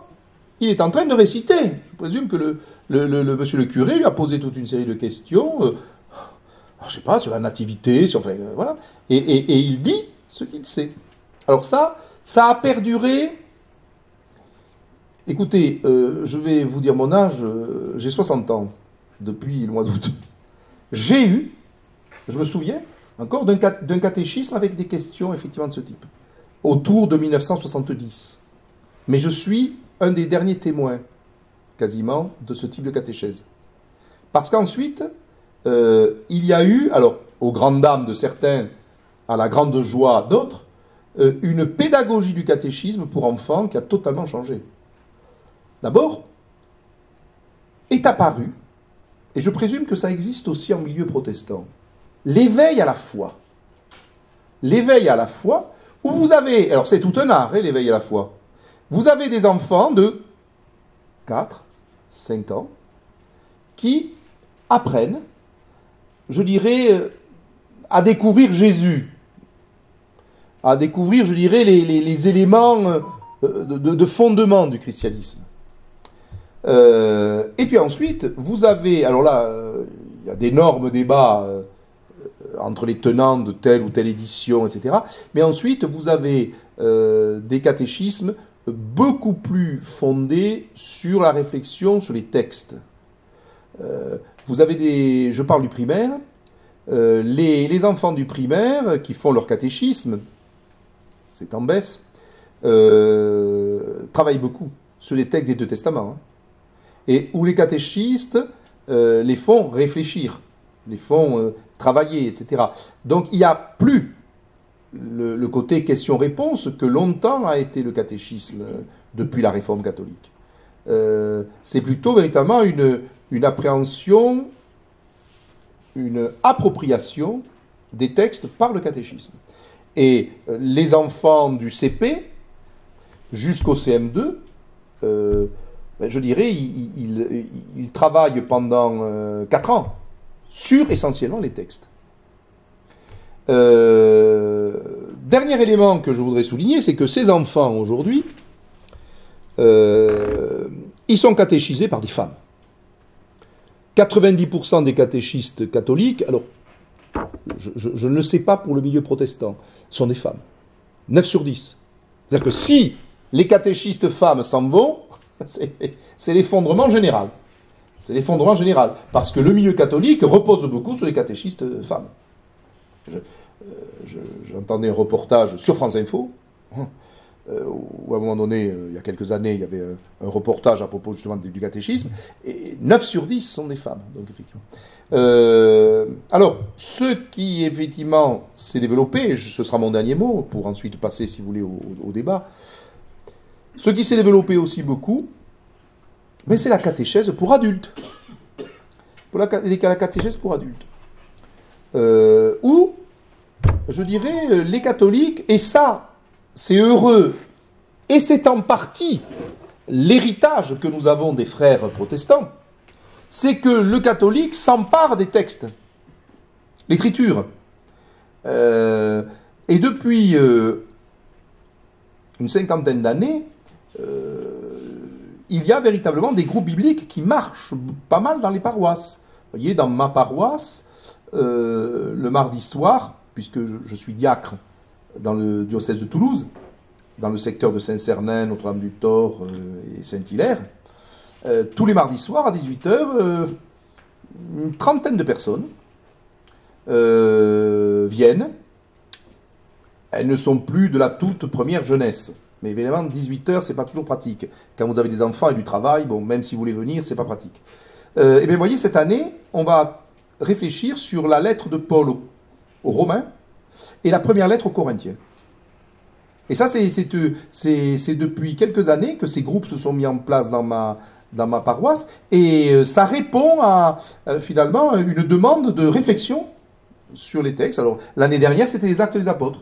il est en train de réciter. Je présume que le monsieur le curé lui a posé toute une série de questions, je ne sais pas, sur la nativité, enfin, voilà. Et il dit ce qu'il sait. Alors ça a perduré. Écoutez, je vais vous dire mon âge, j'ai 60 ans, depuis le mois d'août. J'ai eu, je me souviens, encore d'un catéchisme avec des questions effectivement de ce type, autour de 1970. Mais je suis un des derniers témoins, quasiment, de ce type de catéchèse. Parce qu'ensuite, il y a eu, alors, aux grandes dames de certains, à la grande joie d'autres, une pédagogie du catéchisme pour enfants qui a totalement changé. D'abord, est apparu, et je présume que ça existe aussi en milieu protestant, l'éveil à la foi. L'éveil à la foi, où vous avez, alors c'est tout un art, hein, l'éveil à la foi. Vous avez des enfants de 4, 5 ans qui apprennent, je dirais, à découvrir Jésus, à découvrir, je dirais, les éléments de fondement du christianisme. Et puis ensuite, vous avez, alors là, il y a d'énormes débats entre les tenants de telle ou telle édition, etc. Mais ensuite, vous avez des catéchismes beaucoup plus fondés sur la réflexion sur les textes. Vous avez je parle du primaire, les enfants du primaire qui font leur catéchisme, c'est en baisse, travaillent beaucoup sur les textes des deux testaments, hein, et où les catéchistes les font réfléchir, les font travailler, etc. Donc il n'y a plus le côté question-réponse que longtemps a été le catéchisme depuis la réforme catholique. C'est plutôt véritablement une appréhension, une appropriation des textes par le catéchisme. Et les enfants du CP jusqu'au CM2, je dirais, ils travaillent pendant 4 ans sur essentiellement les textes. Dernier élément que je voudrais souligner, c'est que ces enfants aujourd'hui, ils sont catéchisés par des femmes. 90% des catéchistes catholiques, alors je ne le sais pas pour le milieu protestant, sont des femmes. 9 sur 10. C'est-à-dire que si les catéchistes femmes s'en vont, c'est l'effondrement général. C'est l'effondrement général. Parce que le milieu catholique repose beaucoup sur les catéchistes femmes. J'entendais un reportage sur France Info, où à un moment donné, il y a quelques années, il y avait un reportage à propos justement du catéchisme, et 9 sur 10 sont des femmes. Donc effectivement. Alors, ce qui effectivement s'est développé, ce sera mon dernier mot, pour ensuite passer, si vous voulez, au débat. Ce qui s'est développé aussi beaucoup, ben c'est la catéchèse pour adultes. La catéchèse pour adultes. Où, je dirais, les catholiques, et ça, c'est heureux, et c'est en partie l'héritage que nous avons des frères protestants, c'est que le catholique s'empare des textes, l'écriture. Et depuis une 50aine d'années, il y a véritablement des groupes bibliques qui marchent pas mal dans les paroisses. Vous voyez, dans ma paroisse, le mardi soir, puisque je suis diacre dans le diocèse de Toulouse, dans le secteur de Saint-Cernin, Notre-Dame-du-Thor et Saint-Hilaire, tous les mardis soirs à 18h, une trentaine de personnes viennent. Elles ne sont plus de la toute première jeunesse. Mais évidemment, 18h, c'est pas toujours pratique. Quand vous avez des enfants et du travail, bon, même si vous voulez venir, c'est pas pratique. Et bien, vous voyez, cette année, on va réfléchir sur la lettre de Paul aux Romains et la première lettre aux Corinthiens. Et ça, c'est depuis quelques années que ces groupes se sont mis en place dans ma paroisse, et ça répond à, finalement, une demande de réflexion sur les textes. Alors, l'année dernière, c'était les Actes des Apôtres.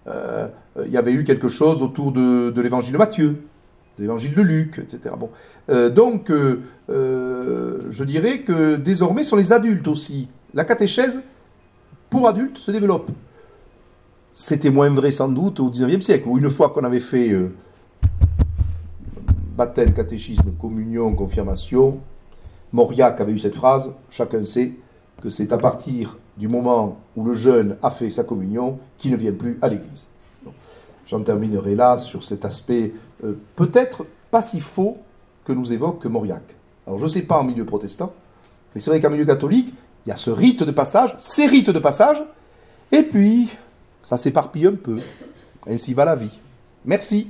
Il y avait eu quelque chose autour de l'évangile de Matthieu, de l'évangile de Luc, etc. Bon. Donc, je dirais que désormais, sur les adultes aussi, la catéchèse pour adultes se développe. C'était moins vrai sans doute au XIXe siècle, où une fois qu'on avait fait baptême, catéchisme, communion, confirmation, Mauriac avait eu cette phrase, chacun sait que c'est à partir du moment où le jeune a fait sa communion qu'il ne vient plus à l'église. J'en terminerai là sur cet aspect peut-être pas si faux que nous évoque Mauriac. Alors je ne sais pas en milieu protestant, mais c'est vrai qu'en milieu catholique, il y a ce rite de passage, ces rites de passage, et puis ça s'éparpille un peu. Ainsi va la vie. Merci.